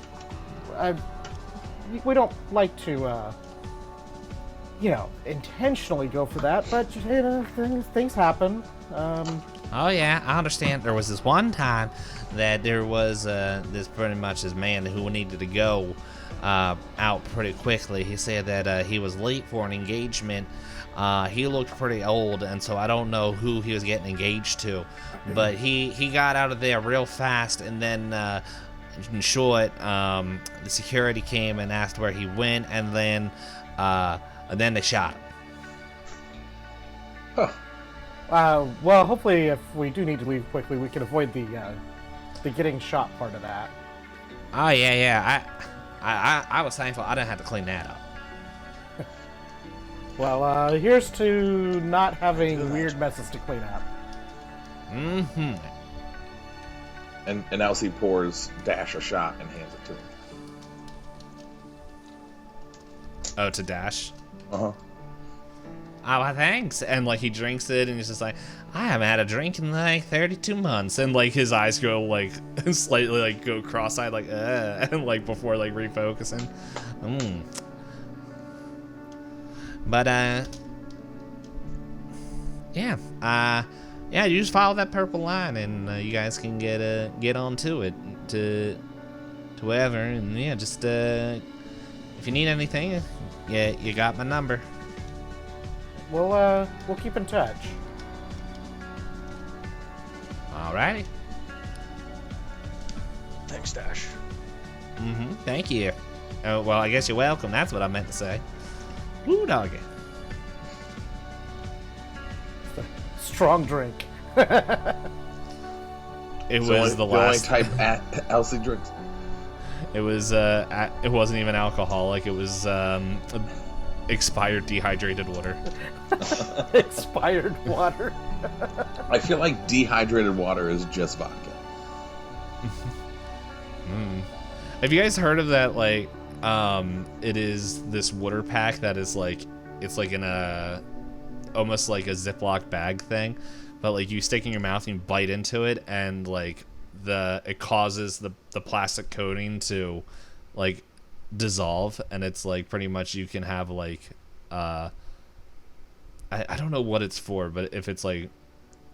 We don't like to, intentionally go for that, but things happen. Oh yeah, I understand. There was this one time that there was this man who needed to go out pretty quickly. He said that he was late for an engagement. He looked pretty old, and so I don't know who he was getting engaged to, but he got out of there real fast, and then in short, the security came and asked where he went, and then they shot him. Huh. Well, hopefully, if we do need to leave quickly, we can avoid the getting shot part of that. Oh yeah. I was thankful I didn't have to clean that up. Well, here's to not having weird messes to clean up. Mm-hmm. And Elsie pours Dash a shot and hands it to him. Oh, to Dash? Uh-huh. Oh, well, thanks. And, like, he drinks it, and he's just like, I haven't had a drink in, like, 32 months. And, like, his eyes go, like, slightly, like, go cross-eyed, like, and, like, before, like, refocusing. But, yeah, you just follow that purple line, and you guys can get onto it, to wherever, and yeah, just, if you need anything, you got my number. We'll keep in touch. Alrighty. Thanks, Dash. Thank you. Oh, well, I guess you're welcome. That's what I meant to say. Woo, doggy. Strong drink. It was the last. only type Elsie drinks. It was, it wasn't even alcoholic. It was, expired dehydrated water. Expired water. I feel like dehydrated water is just vodka. Have you guys heard of that, like, it is this water pack that is, like, it's like in a, almost like a Ziploc bag thing, but, like, you stick in your mouth and you bite into it, and, like, it causes the plastic coating to, like, dissolve, and it's, like, pretty much you can have, like, I don't know what it's for, but if it's, like,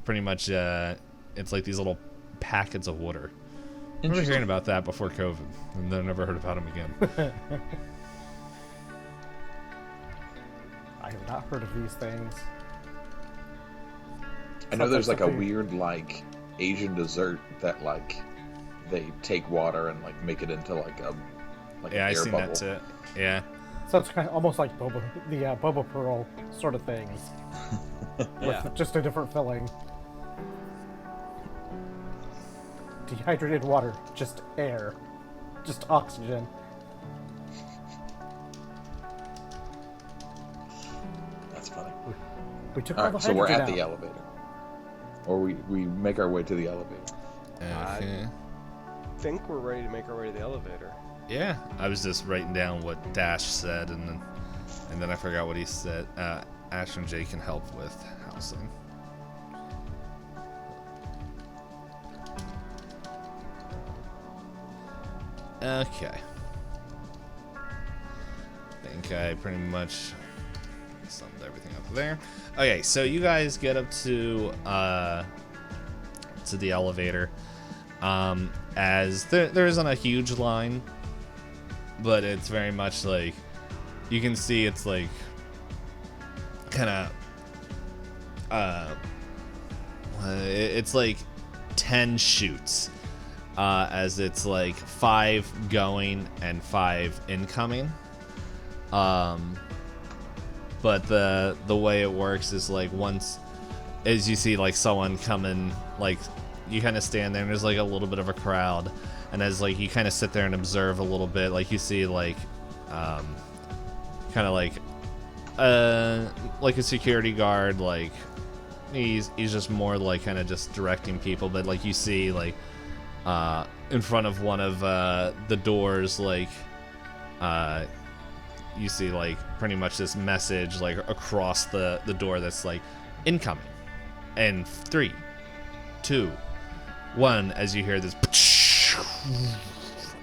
pretty much, it's, like, these little packets of water. I remember hearing about that before COVID, and then I never heard about them again. I have not heard of these things. I know there's, like, a weird, like, Asian dessert that, like, they take water and, like, make it into, like, a Yeah, an I air seen bubble. that too. Yeah. So it's kind of almost like Boba, the Boba Pearl sort of things, Yeah. with just a different filling. Dehydrated water, just air, just oxygen. That's funny. We took All all right, the so we're hydrogen at out. the elevator. Or we make our way to the elevator. Okay. I think we're ready to make our way to the elevator. Yeah, I was just writing down what Dash said, and then I forgot what he said. Ash and Jay can help with housing. Okay. I think I pretty much summed everything up there. Okay, so you guys get up to the elevator. As there isn't a huge line, but it's very much like you can see it's like kind of it's like 10 chutes, as it's like 5 going and 5 incoming. But the way it works is like once as you see like someone coming, like you kind of stand there and there's like a little bit of a crowd, and as like you kind of sit there and observe a little bit, like you see like kind of like a security guard, like he's just more like kind of just directing people, but like you see like in front of one of the doors, like you see like pretty much this message like across the door that's like incoming, and 3, 2, 1 as you hear this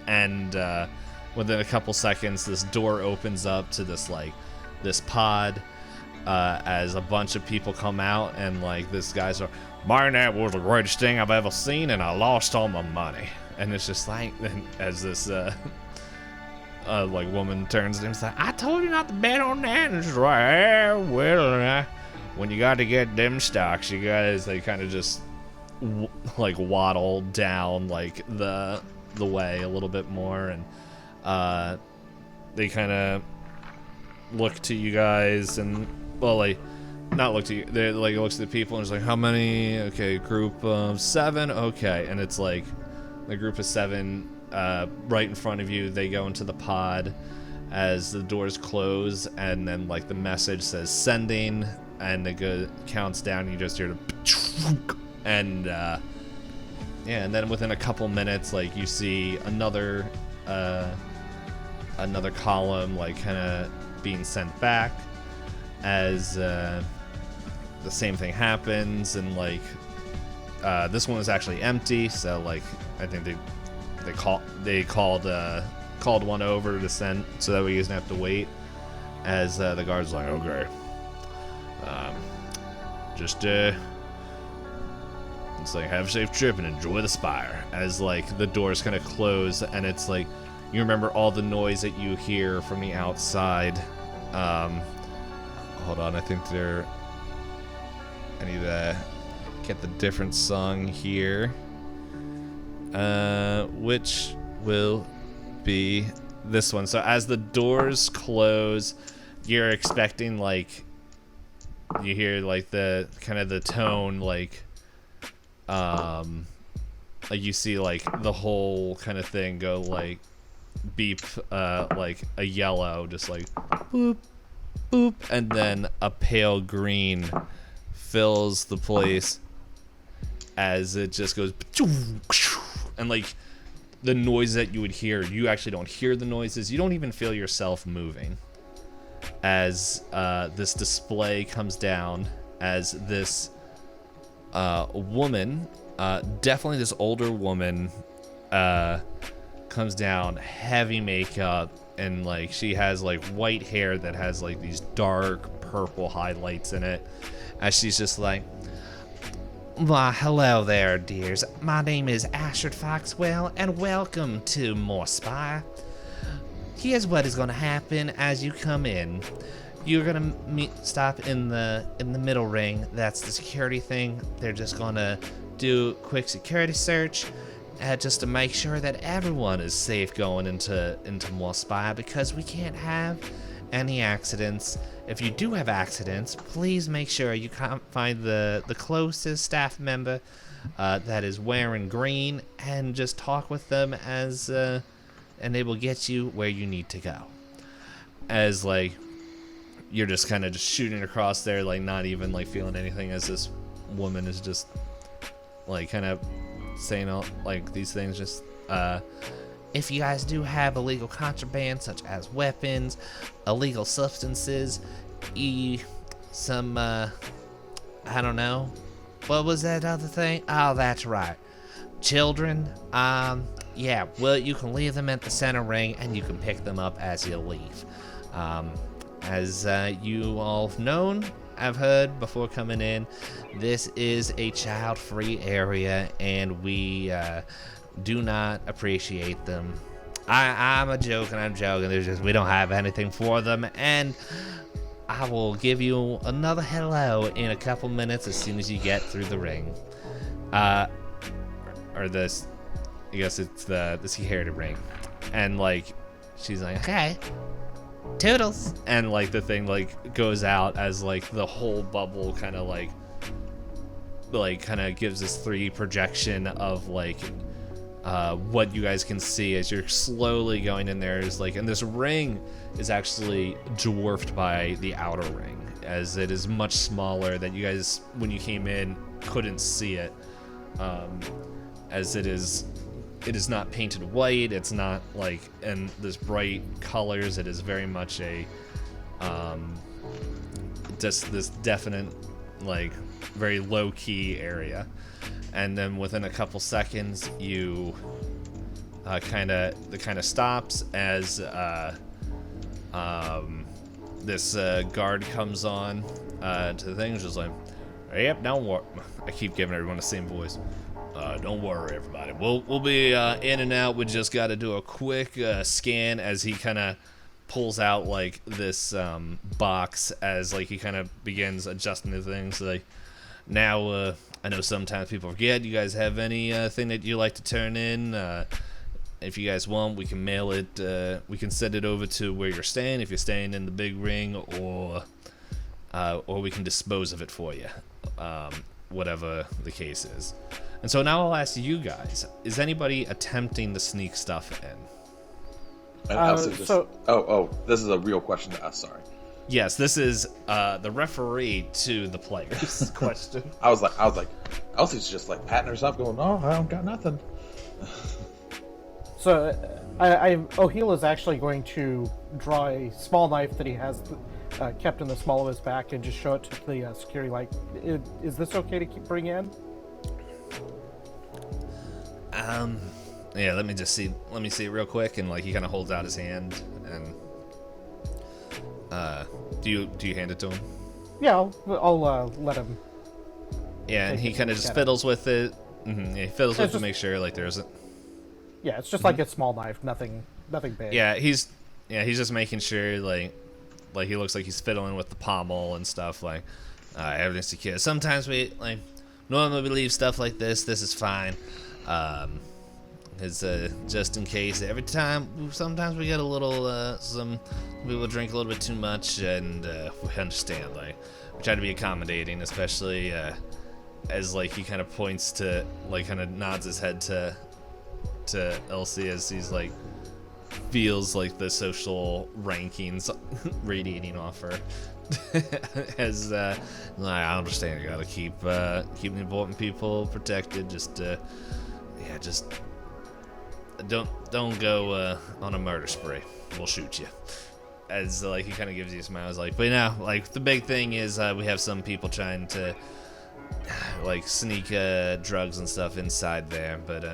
and within a couple seconds, this door opens up to this pod. As a bunch of people come out, and like this guy's like, "Man, that was the greatest thing I've ever seen, and I lost all my money." And it's just like, as this like woman turns to him, and says, "I told you not to bet on that." And it's just like, "Yeah, well, when you got to get them stocks, you guys," they kind of just like waddle down like the way a little bit more, and they kind of look to you guys, and well, like, not look to you, they like looks at the people and it's like, "How many?" "Okay, group of 7. Okay." And it's like the group of 7 right in front of you. They go into the pod as the doors close, and then like the message says sending, and it counts down. You just hear the and yeah, and then within a couple minutes, like you see another column like kind of being sent back as the same thing happens, and like this one was actually empty, so like I think they called one over to send so that we didn't have to wait, as the guard's like, "Okay, just it's like, have a safe trip and enjoy the spire," as like the doors kind of close, and it's like you remember all the noise that you hear from the outside. Hold on, I need to get the different song here, which will be this one. So as the doors close, you're expecting like you hear like the kind of the tone like you see like the whole kind of thing go like beep, like a yellow, just like boop boop, and then a pale green fills the place as it just goes, and like the noise that you would hear, you actually don't hear the noises. You don't even feel yourself moving as this display comes down, as this woman, definitely this older woman, comes down, heavy makeup, and like she has like white hair that has like these dark purple highlights in it, as she's just like, "Why, hello there, dears. My name is Ashford Foxwell, and welcome to More Spire. Here's what is going to happen as you come in. You're gonna stop in the middle ring. That's the security thing. They're just gonna do a quick security search, just to make sure that everyone is safe going into More Spire, because we can't have any accidents. If you do have accidents, please make sure you find the closest staff member that is wearing green, and just talk with them as and they will get you where you need to go." As like you're just kind of just shooting across there, like not even like feeling anything, as this woman is just like kind of saying all like these things, just "If you guys do have illegal contraband, such as weapons, illegal substances, some I don't know, what was that other thing? Oh, that's right, children. Yeah, well, you can leave them at the center ring, and you can pick them up as you leave. As you all have known, I've heard before coming in, this is a child-free area, and we do not appreciate them. I'm joking. There's just, we don't have anything for them, and I will give you another hello in a couple minutes as soon as you get through the ring. Or this, I guess it's the security ring. And like, she's like, "Okay, toodles," and like the thing like goes out, as like the whole bubble kind of like kind of gives this 3D projection of like what you guys can see as you're slowly going in there. Is like, and this ring is actually dwarfed by the outer ring, as it is much smaller, that you guys when you came in couldn't see it, as it is not painted white. It's not like in this bright colors. It is very much a just this definite like very low-key area. And then within a couple seconds, you kind of stops as this guard comes on to the thing. It's just like, yep, don't worry. I keep giving everyone the same voice. Don't worry, everybody. We'll be in and out. We just got to do a quick scan as he kind of pulls out like this box as like he kind of begins adjusting the things. Like now, I know sometimes people forget. You guys have anything that you like to turn in? If you guys want, we can mail it. We can send it over to where you're staying if you're staying in the big ring, or we can dispose of it for you, whatever the case is. And so now I'll ask you guys: is anybody attempting to sneak stuff in? And this is a real question to us. Sorry. Yes, this is the referee to the players question. I was like, Elsie's just like patting herself, going, "No, I don't got nothing." So, O'Heal is actually going to draw a small knife that he has kept in the small of his back and just show it to the security. Like, is this okay to bring in? Yeah. Let me see it real quick, and like he kind of holds out his hand, and do you hand it to him? Yeah, I'll let him. Yeah, and he kind of just fiddles with it. Mm-hmm. Yeah, he fiddles with it to make sure like there isn't. Yeah, it's just like a small knife, nothing big. Yeah, he's just making sure like he looks like he's fiddling with the pommel and stuff, like everything's secure. Sometimes we like normally we leave stuff like this. This is fine. It's just in case. Sometimes we get a little some people drink a little bit too much, and we understand. Like we try to be accommodating, especially as like he kind of points to like kind of nods his head to Elsie as he's like feels like the social rankings radiating off her. As I understand, you gotta keep the important people protected. Just don't go on a murder spree. We'll shoot you. As like he kind of gives you a smile, like, but now like the big thing is we have some people trying to like sneak drugs and stuff inside there, but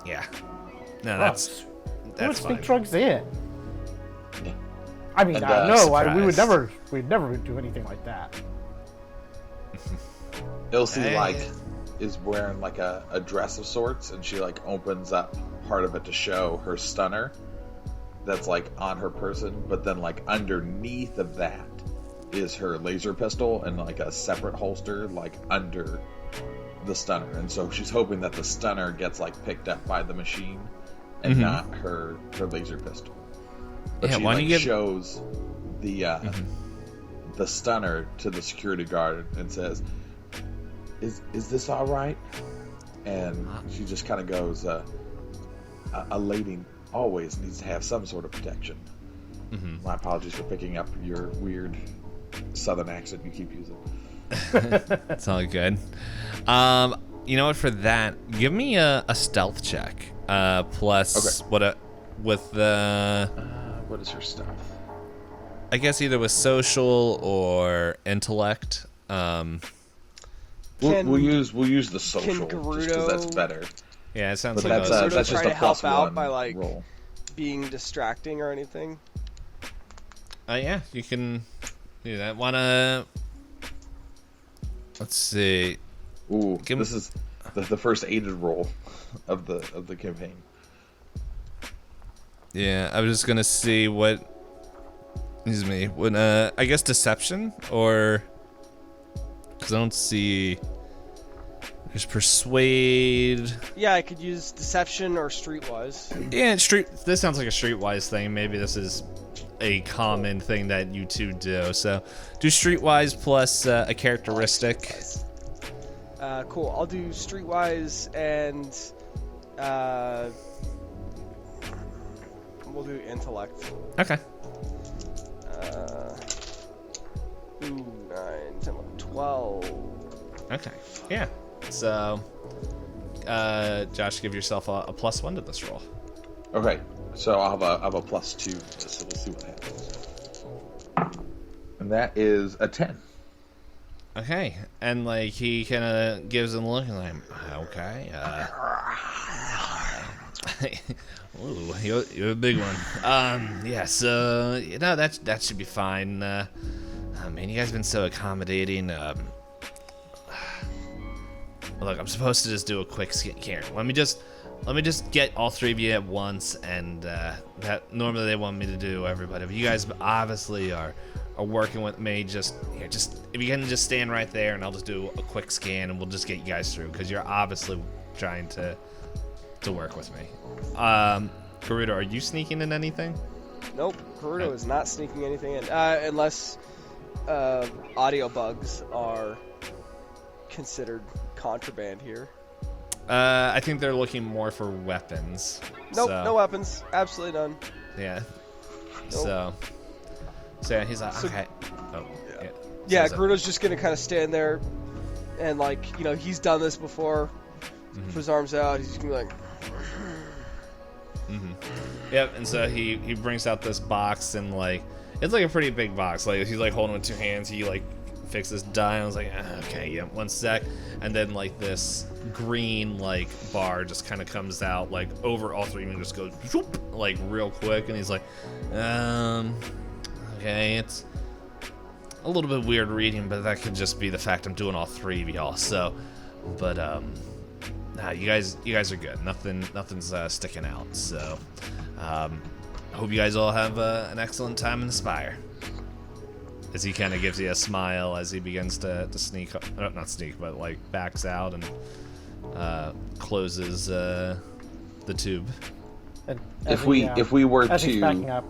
yeah, no, that's fine. Sneak drugs in. Yeah. I mean, we'd never do anything like that. Elsie is wearing like a dress of sorts, and she like opens up part of it to show her stunner that's like on her person, but then like underneath of that is her laser pistol and like a separate holster like under the stunner, and so she's hoping that the stunner gets like picked up by the machine and not her laser pistol. But she shows the stunner to the security guard and says, "Is this all right?" And she just kind of goes, "A lady always needs to have some sort of protection." My apologies for picking up your weird southern accent you keep using. It's all good. You know what? For that, give me a stealth check. Plus okay. What is her stuff? I guess either with social or intellect. We'll use the social just because that's better. Yeah, it sounds but like that's just a plus help out one by like roll. Being distracting or anything. Yeah, you can do that. Let's see. Ooh, this is the first aided roll of the campaign. Yeah, I was just gonna see what. Excuse me. When I guess deception or because I don't see. There's persuade. Yeah, I could use deception or streetwise. Yeah, this sounds like a streetwise thing. Maybe this is a common thing that you two do. So do streetwise plus a characteristic. Cool. I'll do streetwise and we'll do intellect. Okay. 9, 10, 12. Okay. Yeah. So, Josh, give yourself a +1 to this roll. Okay. So I'll have a +2. So we'll see what happens. And that is a 10. Okay. And like he kind of gives him a look and like, okay. Ooh, you're a big one. Yeah, so, that should be fine. Man, you guys have been so accommodating. Look, I'm supposed to just do a quick scan here. Let me just get all three of you at once, and that normally they want me to do everybody, but you guys obviously are working with me. Just if you can just stand right there, and I'll just do a quick scan, and we'll just get you guys through, because you're obviously trying to work with me. Karuto, are you sneaking in anything? Nope, Karuto is not sneaking anything in, unless audio bugs are considered contraband here. I think they're looking more for weapons. Nope, so. No weapons. Absolutely none. Yeah. Nope. So yeah, he's like, okay. Oh, yeah. Yeah, Karuto's just gonna kind of stand there, and he's done this before. Put his arms out. He's just gonna be like. Yep. And so he brings out this box, and it's like a pretty big box. Like he's holding it with two hands. He fixes die. I was like, okay, yeah, one sec. And then this green bar just kind of comes out over all three, and just goes whoop, real quick. And he's like, okay, it's a little bit weird reading, but that could just be the fact I'm doing all three of y'all. So, but nah, you guys are good. Nothing's sticking out. So, I hope you guys all have an excellent time in the Spire. As he kind of gives you a smile as he begins to sneak, not sneak, but backs out and closes the tube. And If we were as he's backing to, up.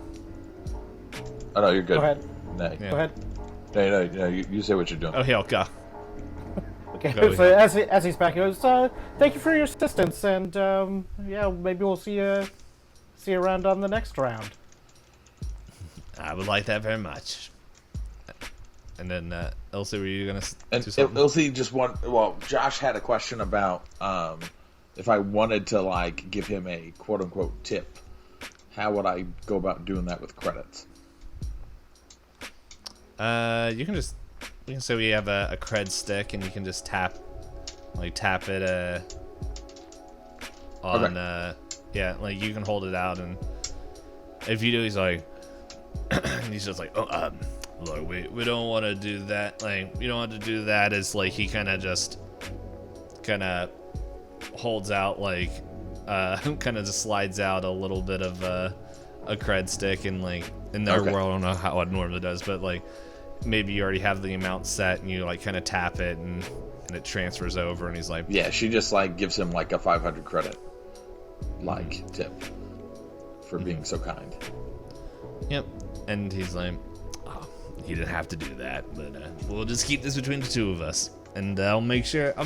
oh no, you're good. Go ahead. No, Yeah. Go ahead. no, you say what you're doing. Oh, hell, go. Okay, Go so ahead. as he's back, he goes, thank you for your assistance, and yeah, maybe we'll see you around on the next round. I would like that very much. And then, Elsie, were you gonna And do something? Elsie Josh had a question about if I wanted to give him a quote unquote tip, how would I go about doing that with credits? You can say we have a cred stick, and you can just tap it on Okay. yeah, you can hold it out, and if you do, he's like he's just like, oh, look, we don't want to do that. We don't want to do that. As he kind of holds out kind of just slides out a little bit of a cred stick, and in their Okay. world, I don't know how it normally does, but maybe you already have the amount set, and you kind of tap it, and it transfers over, and he's like, Yeah, she just gives him a 500 credit tip for being so kind. yep. And he's like, oh, he didn't have to do that, but we'll just keep this between the two of us, and I'll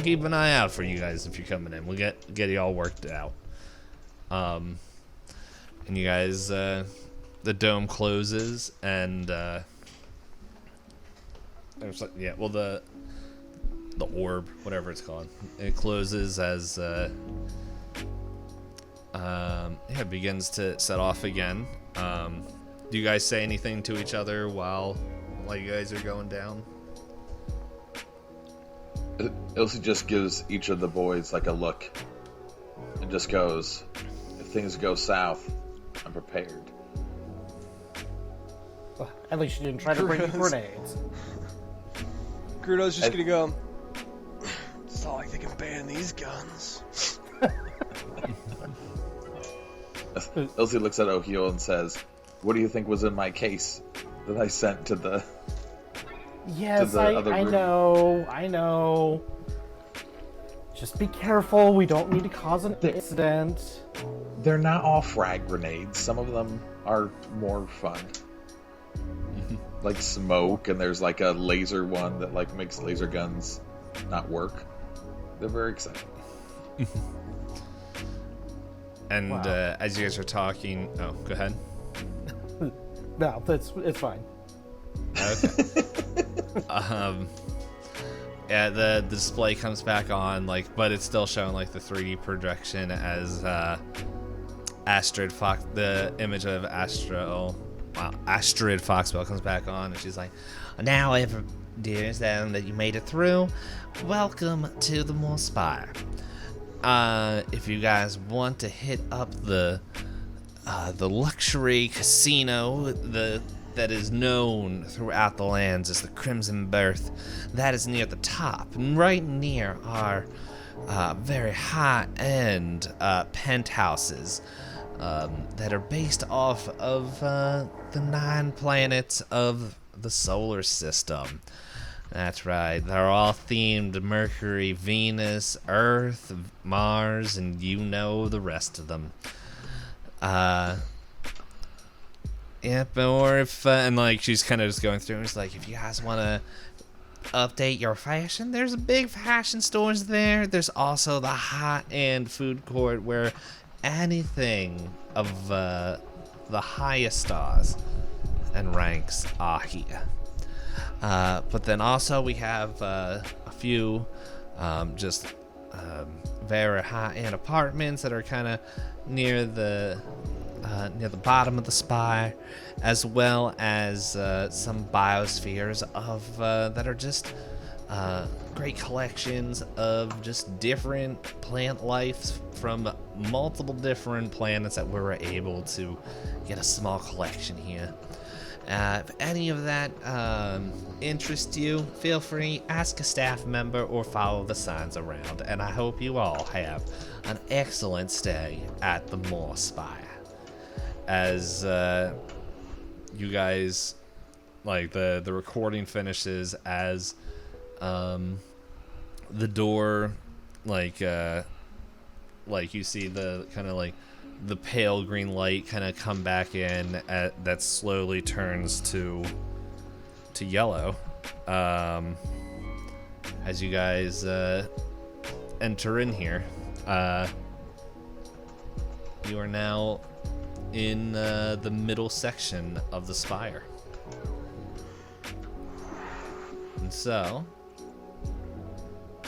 keep an eye out for you guys if you're coming in. We'll get it all worked out. And you guys, the dome closes, and the orb, whatever it's called, it closes as it begins to set off again. Do you guys say anything to each other while you guys are going down? Elsie just gives each of the boys a look and just goes, if things go south, I'm prepared. Well, at least you didn't try to bring me grenades. Karuto's just gonna go. It's not like they can ban these guns. Elsie looks at Ohio and says, what do you think was in my case that I sent to the... Yes, the I other room? know. Just be careful. We don't need to cause an incident. They're not all frag grenades. Some of them are more fun. Smoke, and there's a laser one that makes laser guns not work. They're very exciting. And Wow. as you guys are talking, oh, go ahead. No, it's fine. Okay. Yeah, the display comes back on, but it's still showing the 3D projection as Astrid Fox, the image of Astrid Foxwell comes back on, and she's like, Now, dears, that you made it through, welcome to the Moor Spire. if you guys want to hit up the luxury casino, that is known throughout the lands as the Crimson Berth, that is near the top, and right near our very high-end penthouses that are based off of the 9 planets of the solar system. That's right. They're all themed Mercury, Venus, Earth, Mars, and you know the rest of them. Yep, or if, and like, she's kind of just going through and it's like, if you guys want to update your fashion, there's a big fashion stores there. There's also the high-end food court where anything of the highest stars and ranks are here. But then also we have a few very high-end apartments that are kind of near the bottom of the spire, as well as some biospheres of that are just great collections of just different plant life from multiple different planets that we were able to get a small collection here. If any of that interests you, feel free, ask a staff member or follow the signs around, and I hope you all have an excellent stay at the Moor Spire. As you guys, like, the recording finishes, as the door, like you see the kind of like the pale green light kind of come back in that slowly turns to yellow as you guys enter in here. You are now in the middle section of the spire. And so,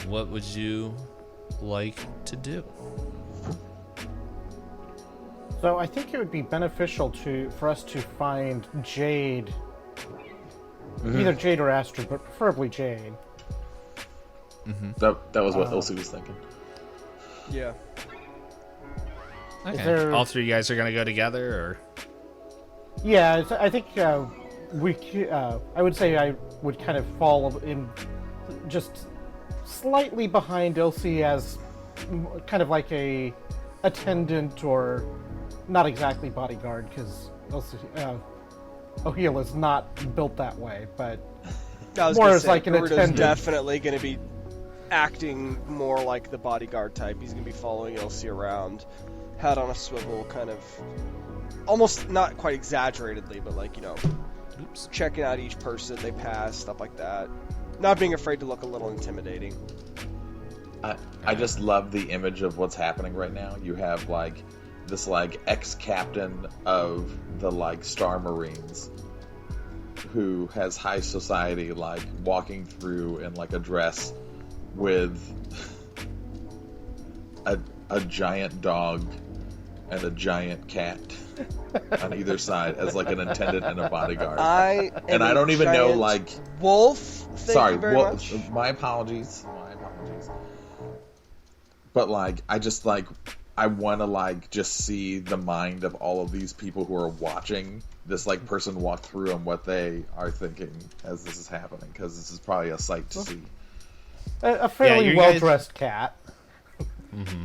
what would you like to do? So I think it would be beneficial for us to find Jade, either Jade or Astrid, but preferably Jade. Mm-hmm. That was what Elsie was thinking. Yeah. Okay. All three guys are gonna go together, or? Yeah, I think I would say I would kind of fall in just slightly behind Elsie as kind of like a attendant, or not exactly bodyguard, because Ohila is not built that way, but more as like an attendant. Definitely going to be acting more like the bodyguard type. He's going to be following Elsie around, head on a swivel, kind of almost not quite exaggeratedly, but like, you know, checking out each person they pass, stuff like that. Not being afraid to look a little intimidating. I just love the image of what's happening right now. You have like this like ex-captain of the like Star Marines who has high society like walking through in like a dress with a giant dog and a giant cat on either side as like an attendant and a bodyguard. I don't even know, like, wolf. Sorry, wolf. My apologies. But like, I just like, I want to like just see the mind of all of these people who are watching this like person walk through and what they are thinking as this is happening, because this is probably a sight to see. A fairly well-dressed cat. Mm-hmm.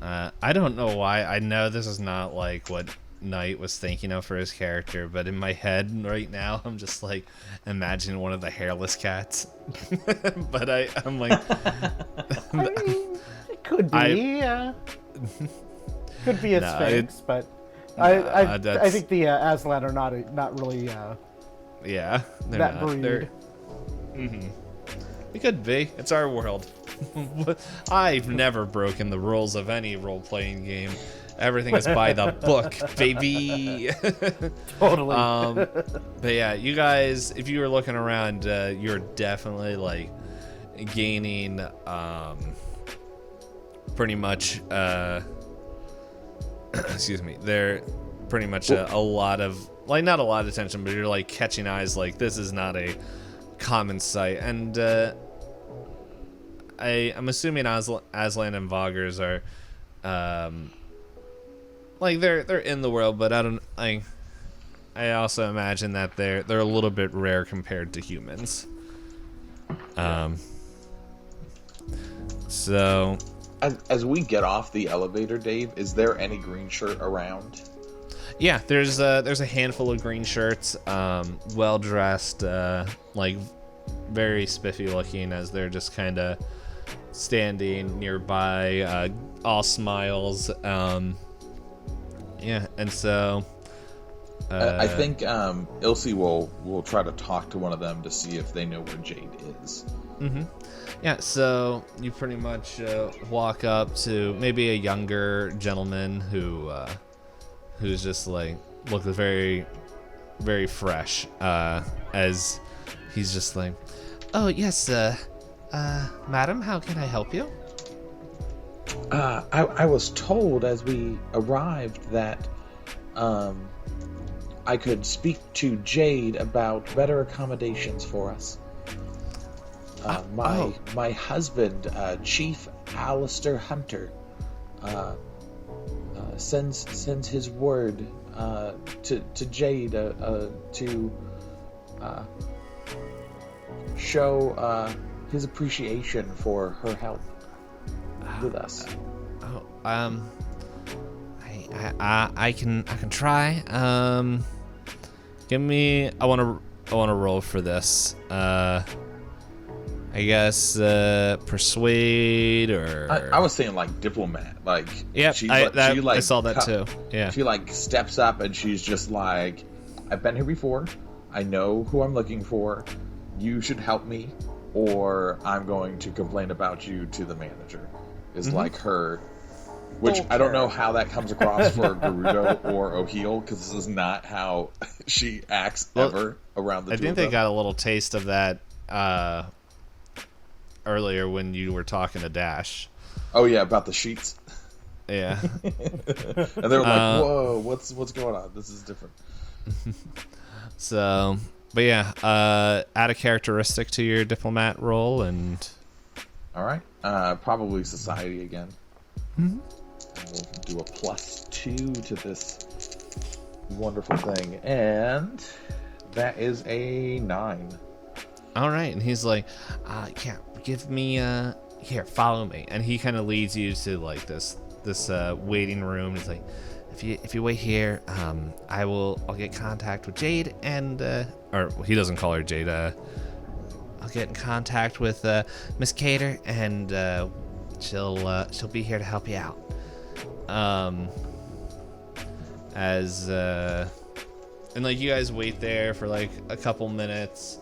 I don't know why. I know this is not like what Knight was thinking of for his character, but in my head right now, I'm just like imagining one of the hairless cats. But I'm like, I mean, it could be. Could be a Sphinx, but I think the Aslan are not really. Yeah, they're that not. breed. Mm-hmm. It could be. It's our world. I've never broken the rules of any role-playing game. Everything is by the book, baby. Totally. But yeah, you guys, if you were looking around, you're definitely like gaining pretty much excuse me, they're pretty much a lot of, like, not a lot of attention, but you're like catching eyes, like this is not a common sight. And I'm assuming Aslan and Voggers are, like they're in the world, but I also imagine that they're a little bit rare compared to humans. So, as we get off the elevator, Dave, is there any green shirt around? yeah, there's a handful of green shirts, well dressed, like very spiffy looking, as they're just kind of standing nearby, all smiles. Yeah, and so I think Ilse will try to talk to one of them to see if they know where Jade is. Mm-hmm. Yeah, so you pretty much walk up to maybe a younger gentleman who's just like looks very, very fresh, as he's just like, "Oh yes, madam, how can I help you?" I was told as we arrived that I could speak to Jade about better accommodations for us. My husband, Chief Alistair Hunter, sends his word to Jade to show his appreciation for her help with us. I can try. Give me. I want to roll for this. I guess persuade or. I was saying like diplomat, like. Yep, I saw that too. Yeah. She like steps up and she's just like, "I've been here before. I know who I'm looking for. You should help me, or I'm going to complain about you to the manager." Is like her. Which I don't know how that comes across for Gerudo or O'Heal, because this is not how she acts ever around the two of them. I think they got a little taste of that earlier when you were talking to Dash. Oh yeah, about the sheets. Yeah. And they were like, "Whoa, what's going on? This is different." So, but yeah, add a characteristic to your diplomat roll, and all right, probably society again. Mm-hmm. And we'll do a +2 to this wonderful thing, and that is a 9. All right, and he's like, "Yeah, give me here, follow me," and he kind of leads you to like this waiting room. He's like, "If you wait here, I'll get in contact with Jade, and or he doesn't call her Jade. I'll get in contact with Miss Cater, and she'll be here to help you out." And like you guys wait there for like a couple minutes,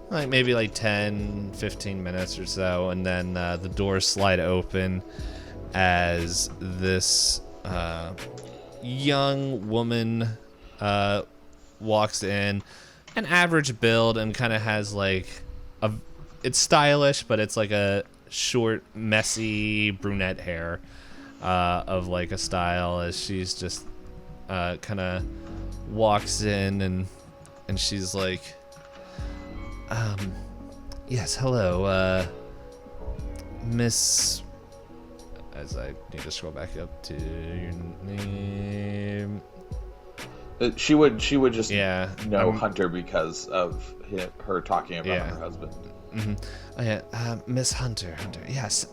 like maybe like 10-15 minutes or so, and then the doors slide open as this young woman walks in, an average build, and kind of has like it's stylish, but it's like a short, messy brunette hair of like a style, as she's just kind of walks in and she's like, yes, hello, Miss, as I need to scroll back up to your name. She would just know I'm, Hunter because of her talking about her husband. Mm-hmm. Oh, yeah, Miss Hunter, yes.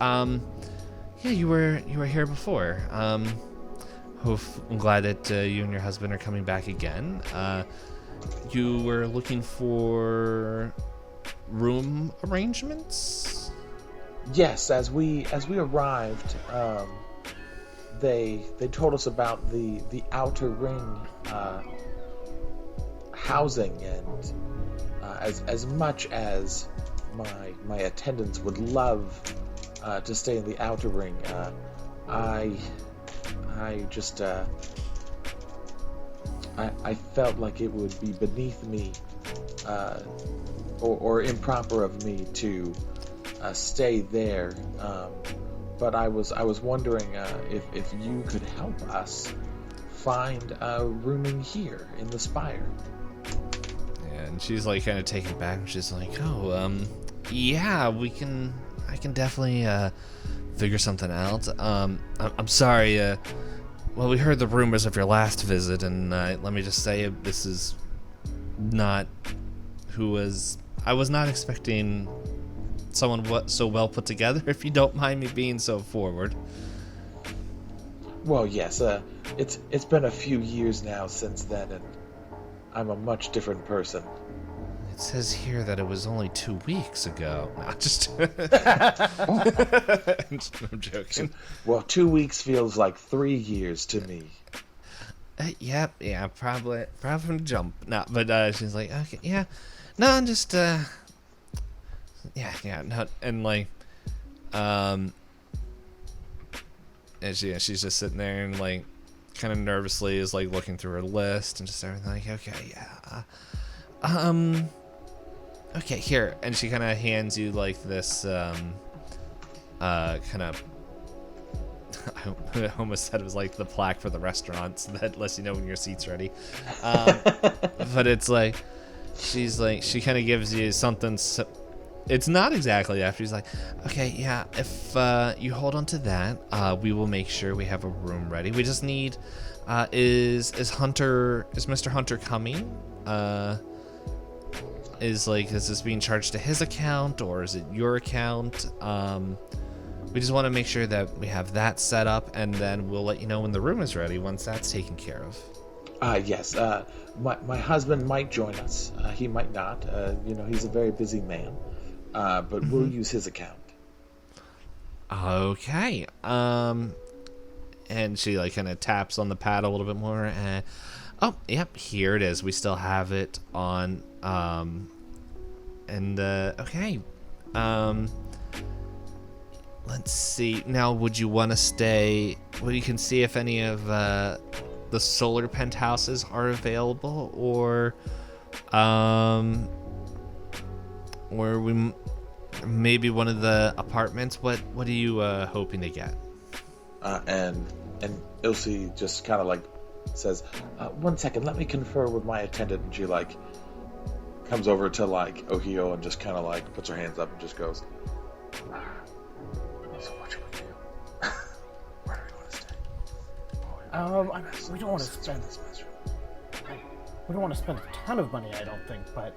Yeah, you were here before. I'm glad that you and your husband are coming back again. You were looking for room arrangements? Yes, as we arrived, they told us about the outer ring housing, and as much as my attendants would love to stay in the outer ring, I just I felt like it would be beneath me or improper of me to stay there. But I was wondering if you could help us find rooming here in the Spire. And she's like kind of taken back. She's like, "Oh, yeah, we can I can definitely figure something out. I'm sorry. Well, we heard the rumors of your last visit, and let me just say, this is not I was not expecting someone so well put together, if you don't mind me being so forward. Well, yes, it's been a few years now since then, and I'm a much different person. It says here that it was only 2 weeks ago. Not just. I'm joking. Well, 2 weeks feels like 3 years to me. Yeah, probably from the jump. No, but she's like, okay, yeah, no, I'm just, no, and like, and she's just sitting there and like, kind of nervously is like looking through her list and just everything like, okay, yeah, okay, here, and she kind of hands you like this, kind of. I almost said it was like the plaque for the restaurants that lets you know when your seat's ready. But it's like, she kind of gives you something. It's not exactly that. She's like, okay, yeah, if you hold on to that, we will make sure we have a room ready. We just need, is Mr. Hunter coming? Is this being charged to his account or is it your account? We just want to make sure that we have that set up, and then we'll let you know when the room is ready once that's taken care of. Yes. My husband might join us. He might not. He's a very busy man. But we'll use his account. Okay. And she like kind of taps on the pad a little bit more. Oh, yep, here it is. We still have it on. Okay. Let's see. Now, would you want to stay? Well, you can see if any of the solar penthouses are available, or maybe one of the apartments. What are you hoping to get? And Ilse just kind of like says, 1 second, let me confer with my attendant. And she like comes over to like Ohio and just kind of like puts her hands up and just goes, so what should we do? Where do we want to stay? We don't want to spend this much. We don't want to spend a ton of money, I don't think, but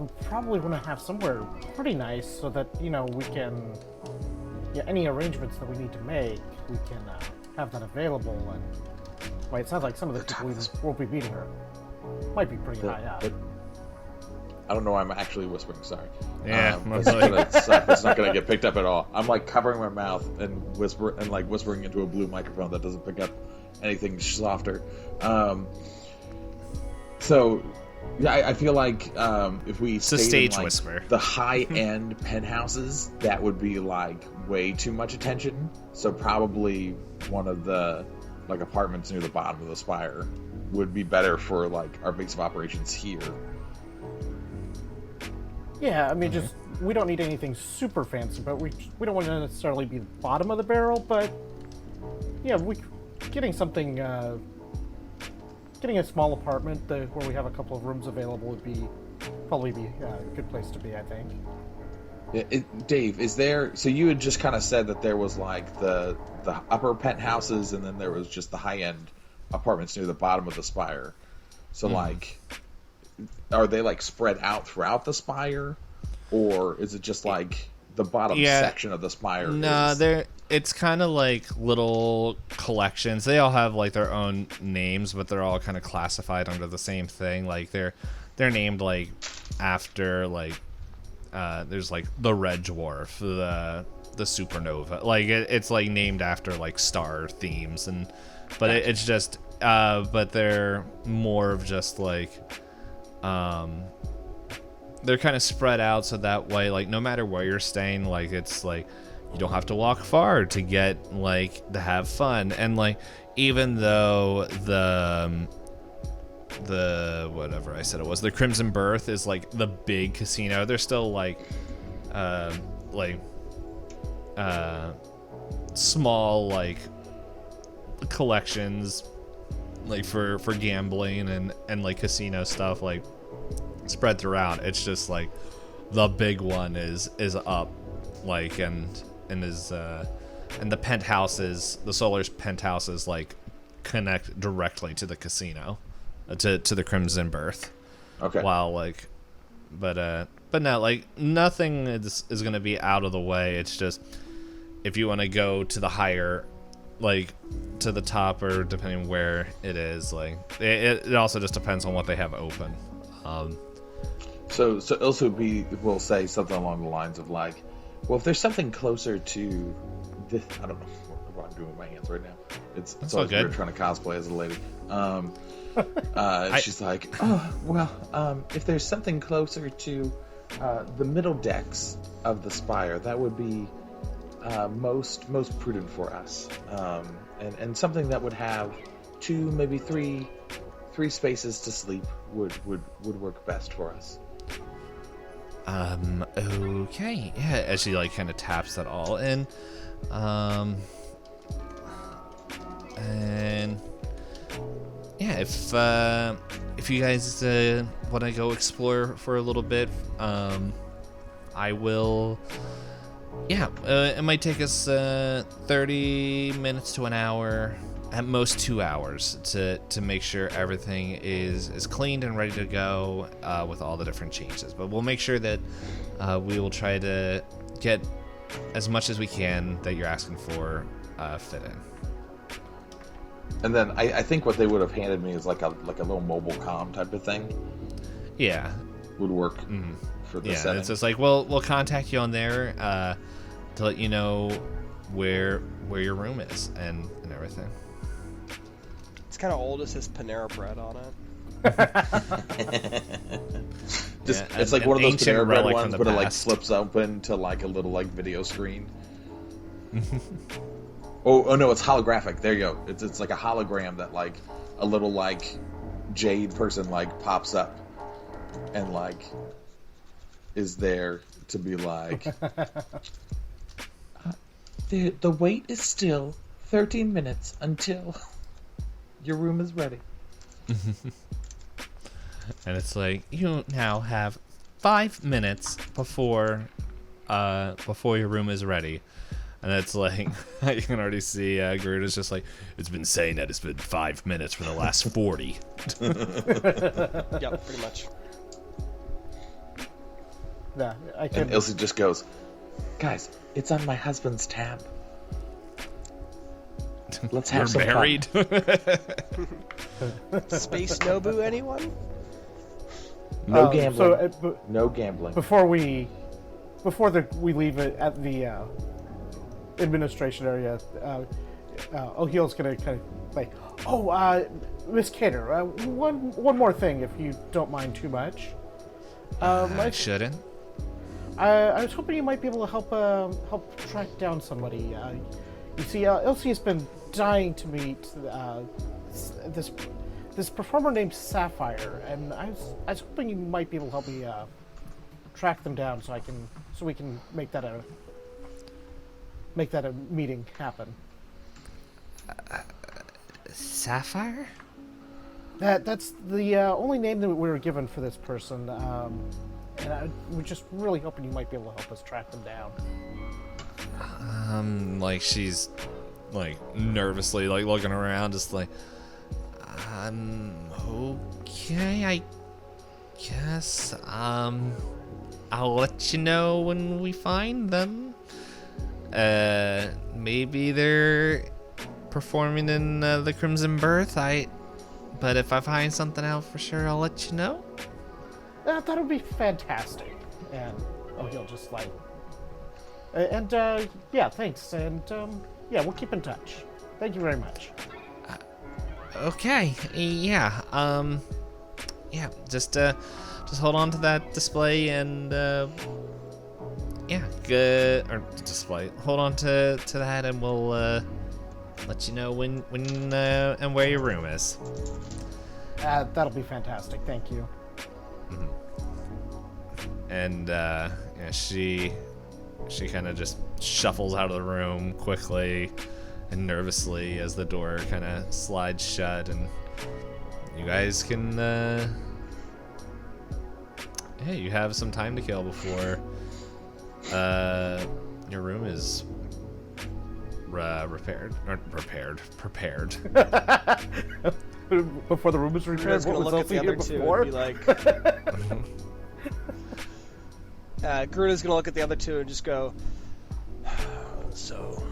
we probably want to have somewhere pretty nice so that, we can, any arrangements that we need to make, we can have that available. And it sounds like some of the people we won't be meeting might be pretty high up. I don't know why I'm actually whispering, sorry. Yeah, it's gonna suck. It's not gonna get picked up at all. I'm like covering my mouth and whispering into a blue microphone that doesn't pick up anything softer. I feel like if we it's a stayed stage in, whisper. The high-end penthouses, that would be like way too much attention. So probably one of the like apartments near the bottom of the spire would be better for like our base of operations here. Yeah, I mean, just we don't need anything super fancy, but we don't want to necessarily be the bottom of the barrel. But yeah, getting something, getting a small apartment where we have a couple of rooms available would probably be a good place to be, I think. Dave, is there? So you had just kind of said that there was like the upper penthouses, and then there was just the high end apartments near the bottom of the spire. So like, are they like spread out throughout the spire, or is it just like the bottom section of the spire? No, it's kind of like little collections. They all have like their own names, but they're all kind of classified under the same thing. Like they're named like after like there's like the red dwarf, the supernova. Like it's like named after like star themes, but it's just but they're more of just like they're kind of spread out so that way like no matter where you're staying, like it's like you don't have to walk far to get like to have fun. And like even though the whatever I said it was, the Crimson Birth is like the big casino, there's still like small like collections like for gambling and like casino stuff like spread throughout. It's just like the big one is up, like, and the penthouses, the Solar's penthouses, like, connect directly to the casino, to the Crimson Birth. Okay. While, like, but no, like, nothing is gonna be out of the way. It's just if you want to go to the higher, like, to the top, or depending on where it is, like, it also just depends on what they have open. So Ilse will say something along the lines of, like, well, if there's something closer to this, I don't know what I'm doing with my hands right now. It's all good. We're trying to cosplay as a lady. She's like, oh, well, if there's something closer to the middle decks of the spire, that would be most prudent for us, and something that would have 2, maybe 3 spaces to sleep would work best for us. Okay, yeah. As she, like, kind of taps that all in, and yeah, if you guys want to go explore for a little bit, I will. Yeah, it might take us 30 minutes to an hour, at most 2 hours, to make sure everything is cleaned and ready to go, with all the different changes. But we'll make sure that we will try to get as much as we can that you're asking for fit in. And then I think what they would have handed me is like a little mobile comm type of thing. Yeah, would work for the setting. It's just like, we'll contact you on there to let you know where your room is and everything. It's kind of old. It says Panera Bread on it. It's like one of those Panera Bread relic ones, from but the it, like, past. flips open to, like, a little, like, video screen. Oh no, it's holographic. There you go. It's like a hologram that, like, a little, like, jade person, like, pops up and, like, is there to be like, the wait is still 13 minutes until your room is ready. And it's like, you now have 5 minutes before your room is ready. And it's like, you can already see Garuda's just like, it's been saying that it's been 5 minutes for the last 40. Yep, pretty much. Yeah, I can. And Ilse just goes, guys, it's on my husband's tab. Let's have some You're married? Space Nobu, anyone? No gambling. So, no gambling. Before we leave it at the administration area, O'Heel's gonna kind of like, Miss Cater, one more thing, if you don't mind too much. I shouldn't. I was hoping you might be able to help track down somebody. You see, Ilse has been dying to meet this performer named Sapphire, and I was hoping you might be able to help me track them down so we can make that a meeting happen. Sapphire? That's the only name that we were given for this person, and we're just really hoping you might be able to help us track them down. Like, she's, like, nervously, like, looking around, just like, Okay, I guess, I'll let you know when we find them. Maybe they're performing in the Crimson Birth, but if I find something out for sure, I'll let you know. That would be fantastic. And he'll just like, yeah, thanks, and yeah, we'll keep in touch. Thank you very much. Okay, yeah, yeah, just hold on to that display and, yeah, good, or display, hold on to that and we'll, let you know when and where your room is. That'll be fantastic, thank you. Mm-hmm. And, yeah, she kind of just shuffles out of the room quickly and nervously as the door kind of slides shut, and you guys can hey, you have some time to kill before your room is prepared. Before the room is repaired, Gruda's what gonna was look at the Elsie here other two before? and be like, Gruda's gonna look at the other two and just go, so,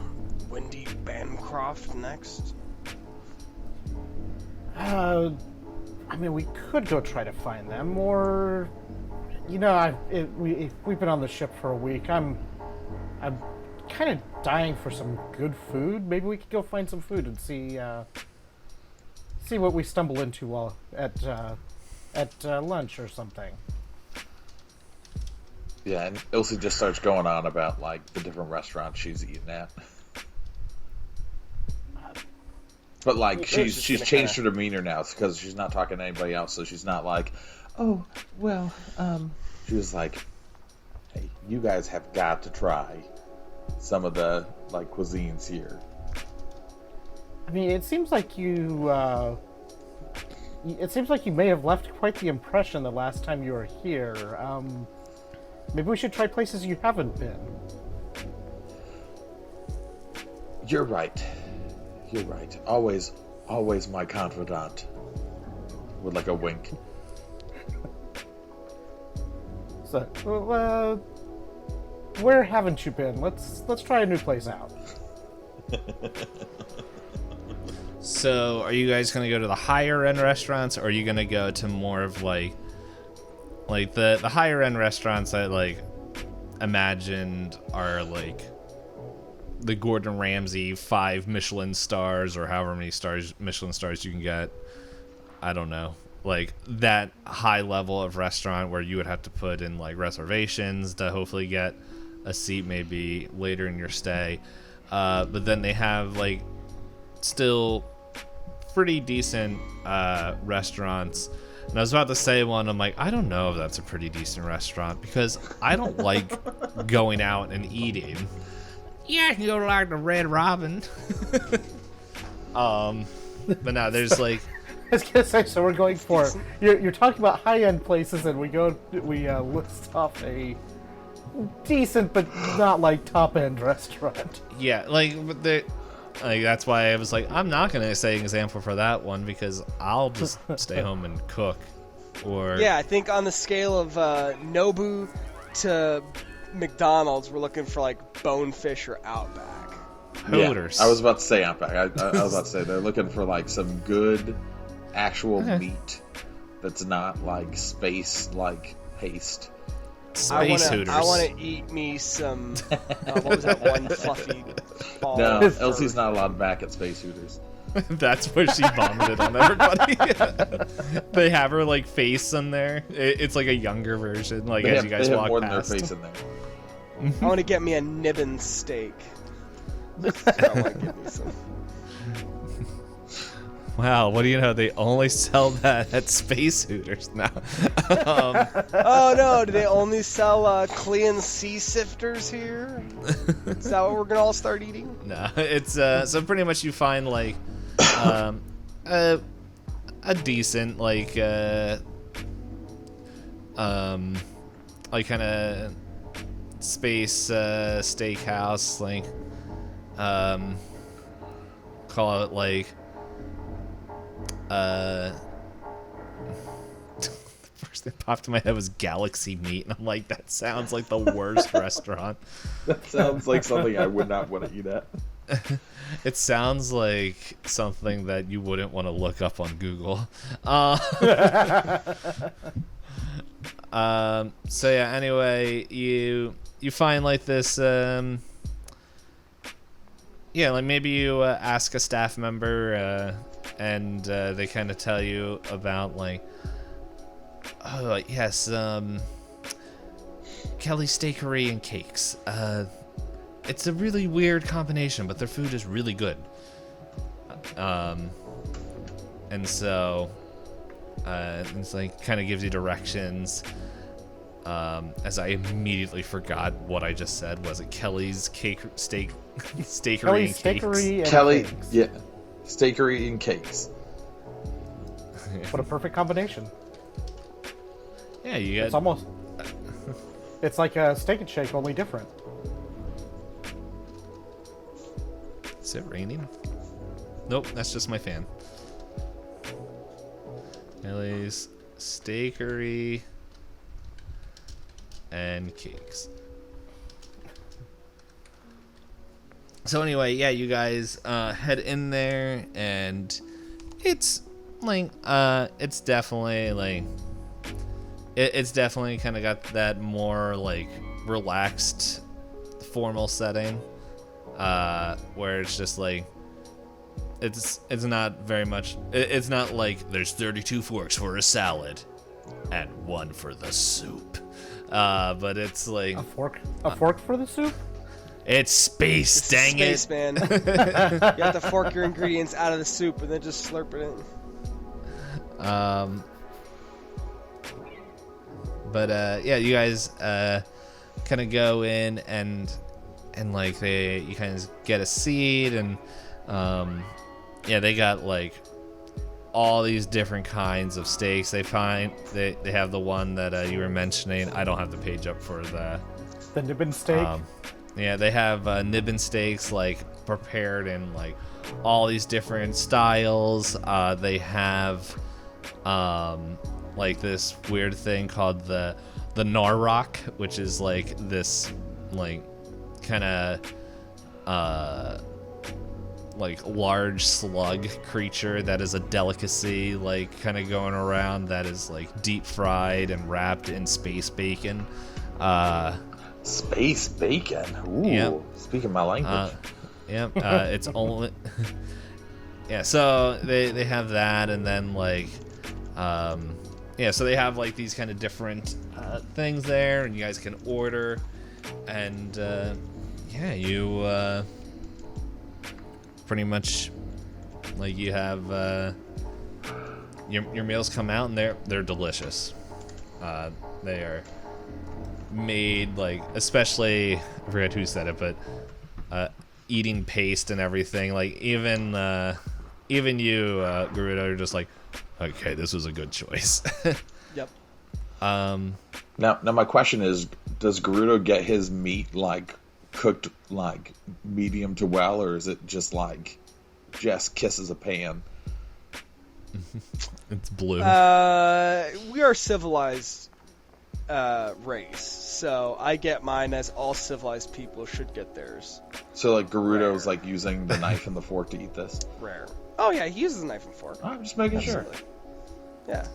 when do you Bancroft next? I mean, we could go try to find them, or, you know, we've been on the ship for a week. I'm kind of dying for some good food. Maybe we could go find some food and see what we stumble into while at lunch or something. Yeah, and Ilse just starts going on about like the different restaurants she's eaten at. But like she's changed her demeanor now because she's not talking to anybody else, so she's not like, oh well, she was like, hey, you guys have got to try some of the like cuisines here. I mean, it seems like you may have left quite the impression the last time you were here. Maybe we should try places you haven't been. You're right. You're right. Always my confidant. With like a wink. So, where haven't you been? Let's try a new place out. So, are you guys gonna go to the higher end restaurants, or are you gonna go to more of like the higher end restaurants I like imagined are like the Gordon Ramsay 5 Michelin stars or however many Michelin stars you can get. I don't know. Like that high level of restaurant where you would have to put in like reservations to hopefully get a seat maybe later in your stay. But then they have like still pretty decent restaurants. And I was about to say one, I'm like, I don't know if that's a pretty decent restaurant because I don't like going out and eating. Yeah, I can go to like the Red Robin. But no, there's like I was gonna say, so we're going for you're talking about high-end places, and we list off a decent but not like top-end restaurant. yeah, like that's why I was like, I'm not gonna say an example for that one because I'll just stay home and cook. Or Yeah, I think on the scale of Nobu to McDonald's, we're looking for like Bonefish or Outback. Hooters. Yeah, I was about to say Outback. I was about to say they're looking for like some good actual meat that's not like space like haste. Space Hooters. I want to eat me some. What was that one fluffy ball? No, Elsie's not allowed back at Space Hooters. That's where she vomited on everybody. They have her like face in there. It's like a younger version. Like as you guys walk more past. than their face in there. I want to get me a Nibbin steak. I want to get me some. Wow, what do you know? They only sell that at Space Hooters now. Oh no, do they only sell Clean sea sifters here? Is that what we're gonna all start eating? No, it's so pretty much you find like a decent like kind of space steakhouse, like call it like the first thing that popped in my head was Galaxy Meat, and I'm like, that sounds like the worst restaurant. That sounds like something I would not want to eat at. It sounds like something that you wouldn't want to look up on Google. So yeah, anyway, you find like this like maybe you ask a staff member and they kind of tell you about like, oh yes, Kelly's Steakery and Cakes. It's a really weird combination, but their food is really good. And so it's like kind of gives you directions. As I immediately forgot what I just said. Was it Kelly's Steakery Kelly's and Cakes? Steakery and Kelly, Cakes. yeah, Steakery and Cakes. What a perfect combination. Yeah, you It's get almost It's like a Steak and Shake, only different. Is it raining? Nope, that's just my fan. Ellie's Steakery and Cakes. So anyway, yeah, you guys head in there, and it's like it's definitely like it's definitely kind of got that more like relaxed, formal setting, where it's just like it's not very much. It's not like there's 32 forks for a salad and 1 for the soup, but it's like A fork for the soup? it's space, It's dang space, it. man. You have to fork your ingredients out of the soup and then just slurp it in. But yeah, you guys kind of go in and like you kind of get a seat, and yeah, they got like all these different kinds of steaks. They have the one that you were mentioning. I don't have the page up for the Nibbin steak? yeah, they have Nibbin steaks like prepared in like all these different styles. They have like this weird thing called the Narrock, which is like this like kind of like large slug creature that is a delicacy, like kind of going around, that is like deep fried and wrapped in space bacon. Space bacon. Ooh, Yep. speaking my language. Yep, it's only yeah, so they have that, and then like yeah, so they have like these kind of different things there, and you guys can order, and yeah, you pretty much like you have your meals come out, and they're delicious. They are made like, especially I forget who said it, but eating paste and everything, like even you Gerudo, are just like, okay, this was a good choice. Yep. Now my question is, does Gerudo get his meat like cooked like medium to well, or is it just like just kisses a pan? It's blue. We are civilized race, so I get mine as all civilized people should get theirs. So like Gerudo's like using the knife and the fork to eat this. Rare. Oh yeah, he uses a knife and fork. I'm just making sure. Absolutely. Yeah.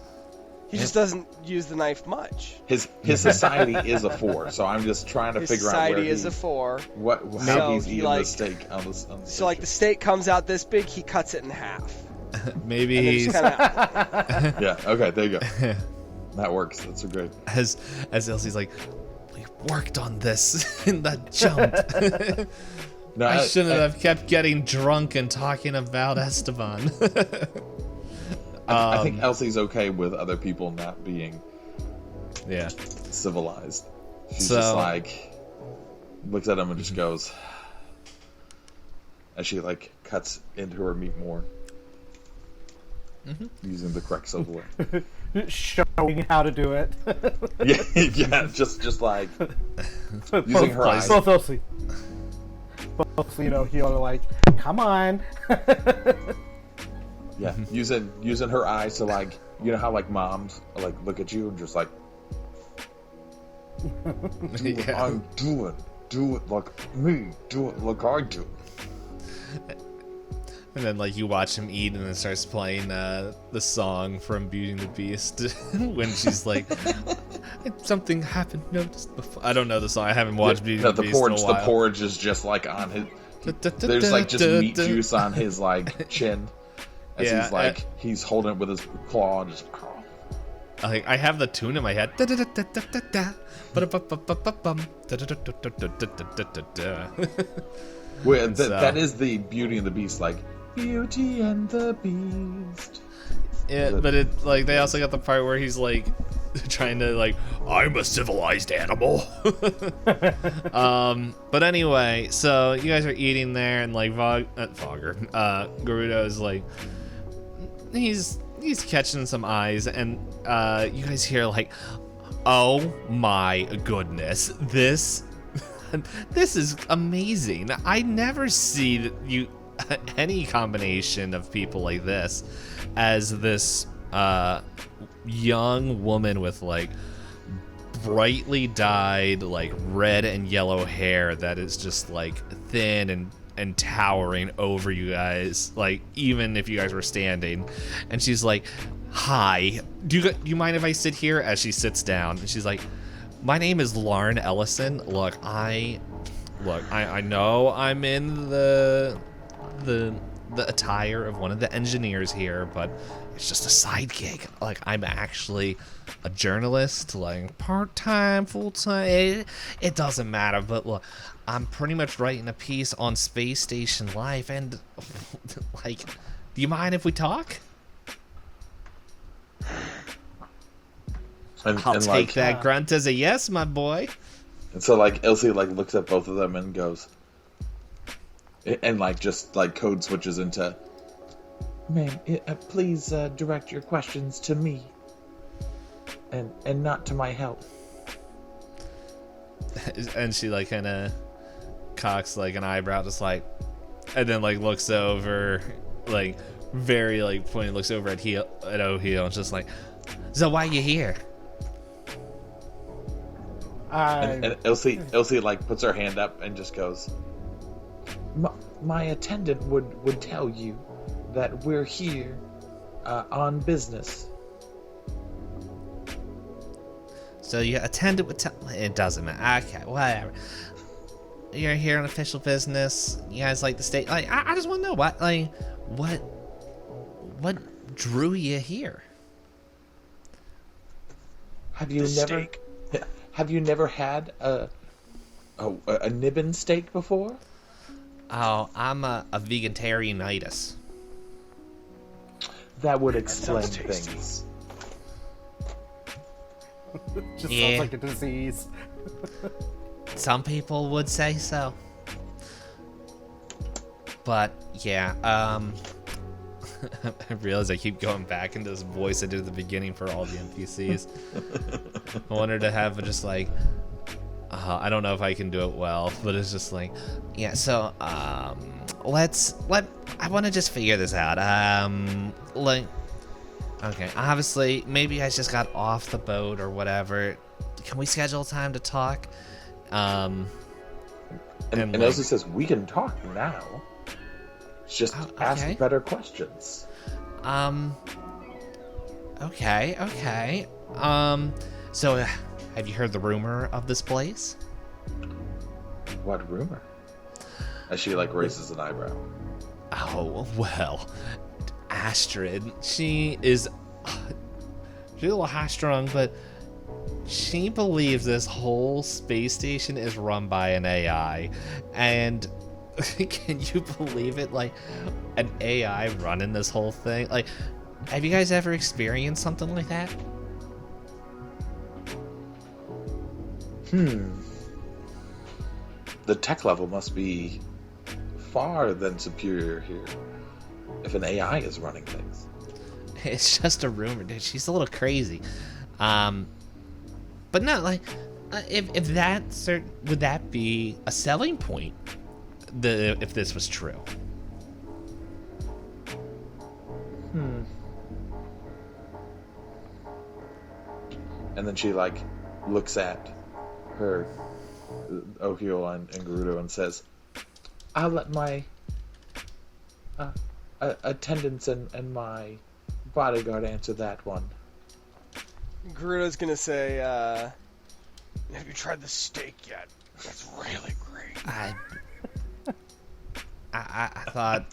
He just doesn't use the knife much. His society is a 4, so I'm just trying to His figure out where society is a 4. how So he's he, eating like- the steak on this. So like the steak comes out this big, he cuts it in half. Maybe And then he's just kinda, Yeah. Okay. There you go. That works. That's a great. as Elsie's like, we worked on this in that jump. No, I shouldn't have kept getting drunk and talking about Esteban. I think Elsie's okay with other people not being Yeah. civilized. She's So- just like looks at him and just goes, as she like cuts into her meat more, using the correct silverware. Showing how to do it. yeah, just like using her eyes. Both Elsie. Both, he'll like, come on. Yeah, using her eyes to like, you know how like moms like look at you and just like, do what Yeah. I'm doing, do it like me, do it like I do. And then like you watch him eat, and then starts playing the song from Beauty and the Beast when she's like, something happened noticed before. I don't know the song. I haven't watched Beauty No, and the the Beast in a porridge, while. the porridge is just like on his. There's like just meat juice on his like chin, as Yeah, he's like he's holding it with his claw and just. Like, I have the tune in my head. Wait, So- that is the Beauty and the Beast, like Beauty and the Beast. Yeah, but it like they also got the part where he's like trying to like, I'm a civilized animal. But anyway, so you guys are eating there, and like Gerudo is like, he's catching some eyes, and you guys hear like, Oh my goodness. This is amazing. I never see any combination of people like this as this young woman with like brightly dyed like red and yellow hair that is just like thin and towering over you guys, like even if you guys were standing. And she's like, hi, do you mind if I sit here? As she sits down, and she's like, my name is Lauren Ellison. Look, I know I'm in the attire of one of the engineers here, but it's just a side gig. Like, I'm actually a journalist, like part-time, full-time. It doesn't matter, but look, I'm pretty much writing a piece on space station life, and like, do you mind if we talk? I'll take that grunt as a yes, my boy. And so like Elsie like looks at both of them and goes, and like just like code switches into, ma'am, please direct your questions to me, and not to my help. And she like kind of cocks like an eyebrow, just like, and then like looks over, like very like pointed, looks over at O'Heel, and just like, so why you here? And Elsie like puts her hand up and just goes, my attendant would tell you that we're here on business. So your attendant would tell... It doesn't matter. Okay, whatever. You're here on official business. You guys like the state. Like, I just want to know what drew you here? Have you never had a Nibbin steak before? Oh, I'm a vegetarianitis. That would explain things. Just sounds like a disease. Some people would say so. But yeah, I realize I keep going back into this voice I did at the beginning for all the NPCs. I wanted to have just like, I don't know if I can do it well, but it's just like, yeah. So I want to just figure this out. Okay, obviously, maybe you guys just got off the boat or whatever. Can we schedule time to talk? And Elsie says, we can talk now. Just ask better questions. Okay. So, have you heard the rumor of this place? What rumor? As she, like, raises an eyebrow. Oh, well... Astrid, she's a little high-strung, but she believes this whole space station is run by an AI. And can you believe it? Like, an AI running this whole thing? Like, have you guys ever experienced something like that? The tech level must be far than superior here. If an AI is running things. It's just a rumor, dude. She's a little crazy. But no, like, if that's would that be a selling point? If this was true. And then she like looks at her O'Heel and Gerudo and says, "I'll let my attendants and my bodyguard answer that one." Gerudo's gonna say, have you tried the steak yet? That's really great. I thought...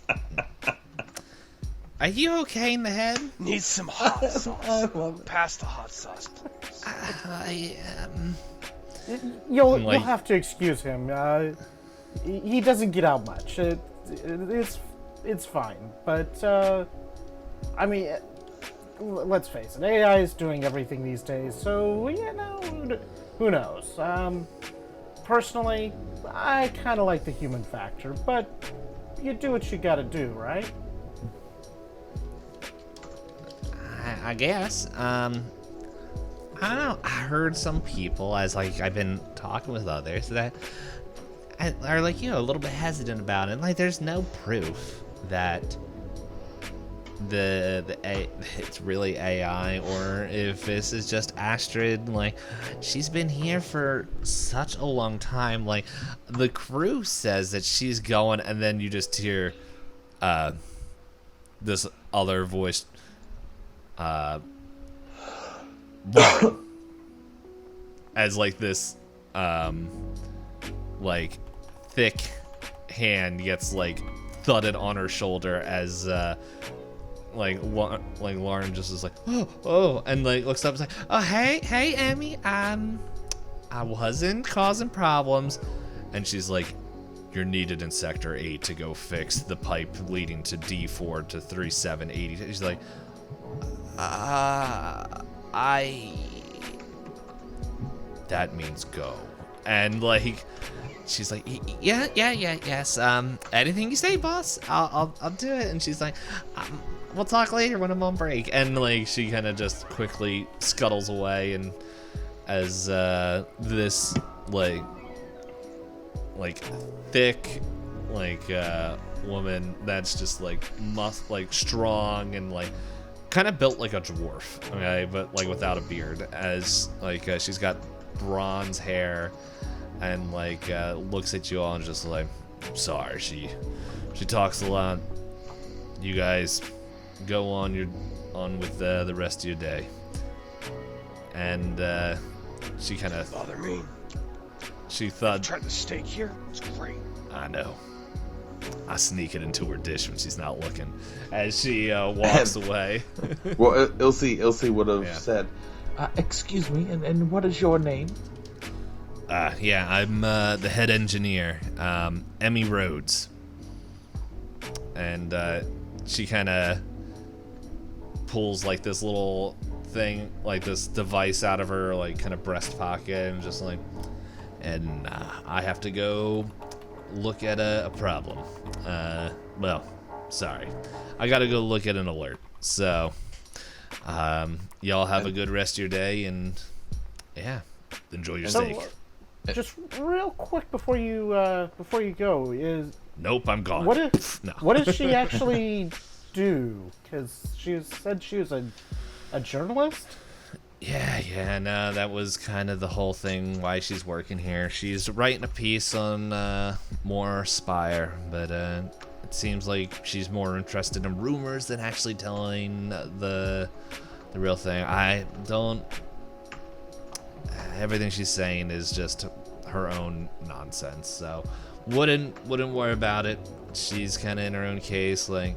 Are you okay in the head? Needs some hot sauce. Pass the hot sauce, please. I am... You'll have to excuse him. He doesn't get out much. It's fine, but I mean, let's face it, AI is doing everything these days, so who knows? Personally, I kind of like the human factor, but you do what you gotta do, right? I guess. I don't know. I heard some people, as like I've been talking with others, that are like, you know, a little bit hesitant about it. Like, there's no proof that it's really AI, or if this is just Astrid. Like, she's been here for such a long time. Like, the crew says that she's going, and then you just hear this other voice, as like this like thick hand gets like thudded on her shoulder as like Lauren just is like, oh, and like looks up and is like, oh, hey Emmy, I wasn't causing problems. And she's like, you're needed in Sector 8 to go fix the pipe leading to D4 to 3780. She's like, that means go. And like, she's like, yes, anything you say, boss, I'll do it. And she's like, we'll talk later when I'm on break. And like, she kind of just quickly scuttles away, and as this like thick woman that's just like strong and like kind of built like a dwarf, okay, but like without a beard, as like she's got bronze hair, and like looks at you all and just like, sorry, she talks a lot. You guys go on with the rest of your day. And she kind of bother me. She thought, tried the steak here. It's great. I know. I sneak it into her dish when she's not looking, as she walks away. Well, Ilse would have said, excuse me, and what is your name? Yeah, I'm the head engineer, Emmy Rhodes. And she kind of pulls like this little thing, like this device out of her like kind of breast pocket, and just like, and I have to go look at a problem. Well, sorry, I gotta go look at an alert. So y'all have a good rest of your day, and yeah, enjoy your steak. Just real quick before you go, is nope, I'm gone. What does she actually do? Because she said she was a journalist. Yeah, no, that was kind of the whole thing why she's working here. She's writing a piece on more Spire, but it seems like she's more interested in rumors than actually telling the real thing. Everything she's saying is just her own nonsense, so wouldn't worry about it. She's kind of in her own case. Like,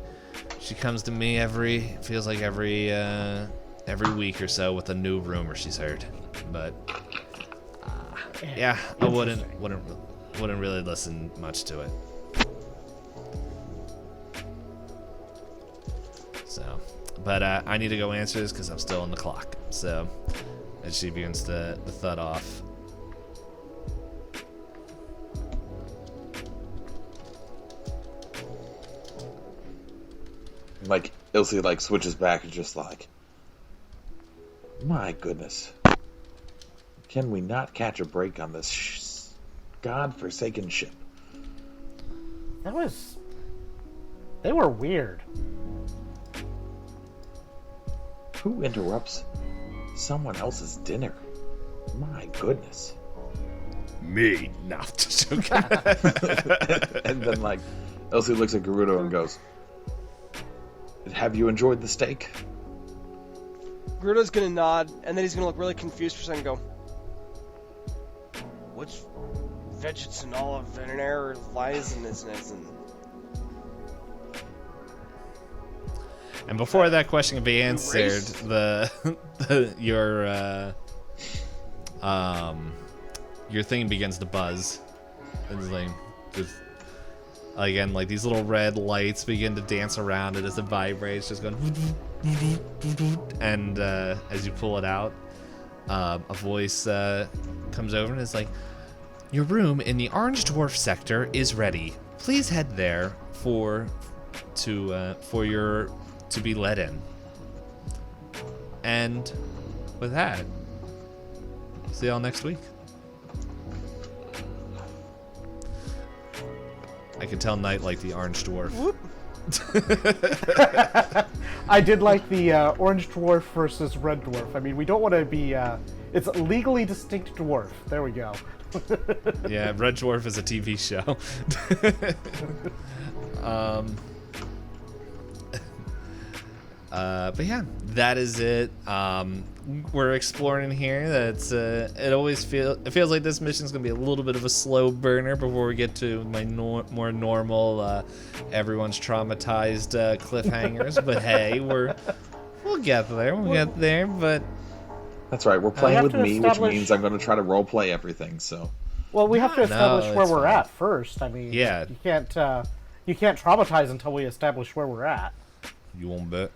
she comes to me every week or so with a new rumor she's heard, but yeah, I wouldn't really listen much to it. So, but I need to go answer this because I'm still on the clock. So, as she begins to thud off. Like, Ilse like switches back and just like, my goodness, can we not catch a break on this godforsaken ship? They were weird. Who interrupts someone else's dinner? My goodness. Me, not joking. And then like, Ilse looks at Gerudo and goes, have you enjoyed the steak? Gerudo's gonna nod, and then he's gonna look really confused for a second and go, what's vegets and olive and air lies in this? And before that question can be answered, your thing begins to buzz. It's like, just, again, like these little red lights begin to dance around it as it vibrates, just going. And as you pull it out, a voice comes over and is like, "Your room in the Orange Dwarf sector is ready. Please head there to be let in." And with that, see y'all next week. I can tell Knight like the orange dwarf. I did like the orange dwarf versus red dwarf. I mean, we don't want to be. It's a legally distinct dwarf. There we go. Yeah, Red Dwarf is a TV show. But yeah, that is it. We're exploring here. That's it feels like this mission's gonna be a little bit of a slow burner before we get to my more normal everyone's traumatized cliffhangers. But hey, we'll get there. We'll get there. But That's right. We're playing with me, which establish- means I'm going to try to roleplay everything. So Well, we have to establish where it's we're fine. at first. I mean, Yeah. you can't traumatize until we establish where we're at. you won't bet.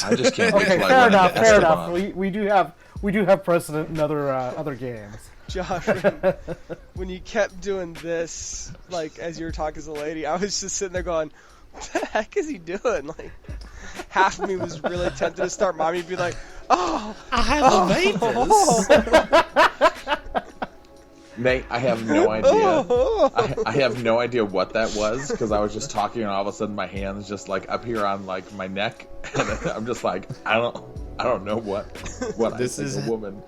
I just can't wait Okay, till I fair run enough. into Fair Esteban. enough. We do have precedent in other games. Josh, when you kept doing this, like as you were talking to the lady, I was just sitting there going, "What the heck is he doing?" Like, half of me was really tempted to start mommy and be like, "Oh, I have a vapors. Nate, I have no idea. I have no idea what that was because I was just talking and all of a sudden my hand's just like up here on like my neck and I'm just like I don't know what This I think is- a woman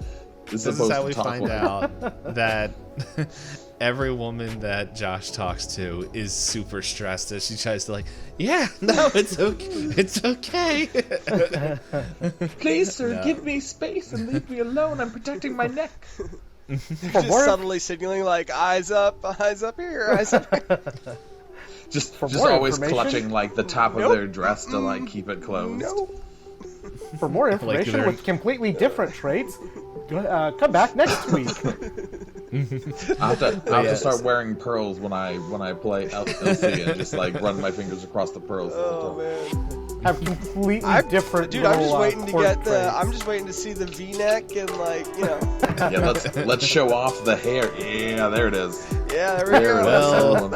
is This supposed is how to we talk find like. out that every woman that Josh talks to is super stressed as she tries to yeah, no, it's okay. It's okay. Please, sir, No. give me space and leave me alone. I'm protecting my neck. just more- subtly signaling like eyes up here, eyes up here." Just more always information- clutching like the top Nope. of their dress to like keep it closed. No. For more information they're- with completely different traits, come back next week. I'll have to Yes. start wearing pearls when I play LC and just like run my fingers across the pearls. Oh man. Have completely I'm different. just little, waiting to quirk get the. traits. I'm just waiting to see the V-neck and Yeah, let's show off the hair. Yeah, there it is. yeah, there we There it go. is. Well,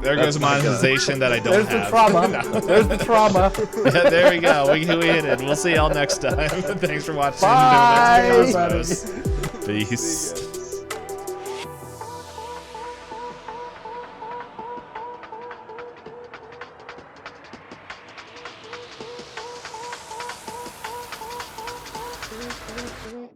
there goes That's my gun. monetization that I don't There's the have. trauma. There's the trauma. Yeah, there we go. We hit it. We'll see y'all next time. Thanks for watching. Bye. Nomads Cosmos. Peace. See ya.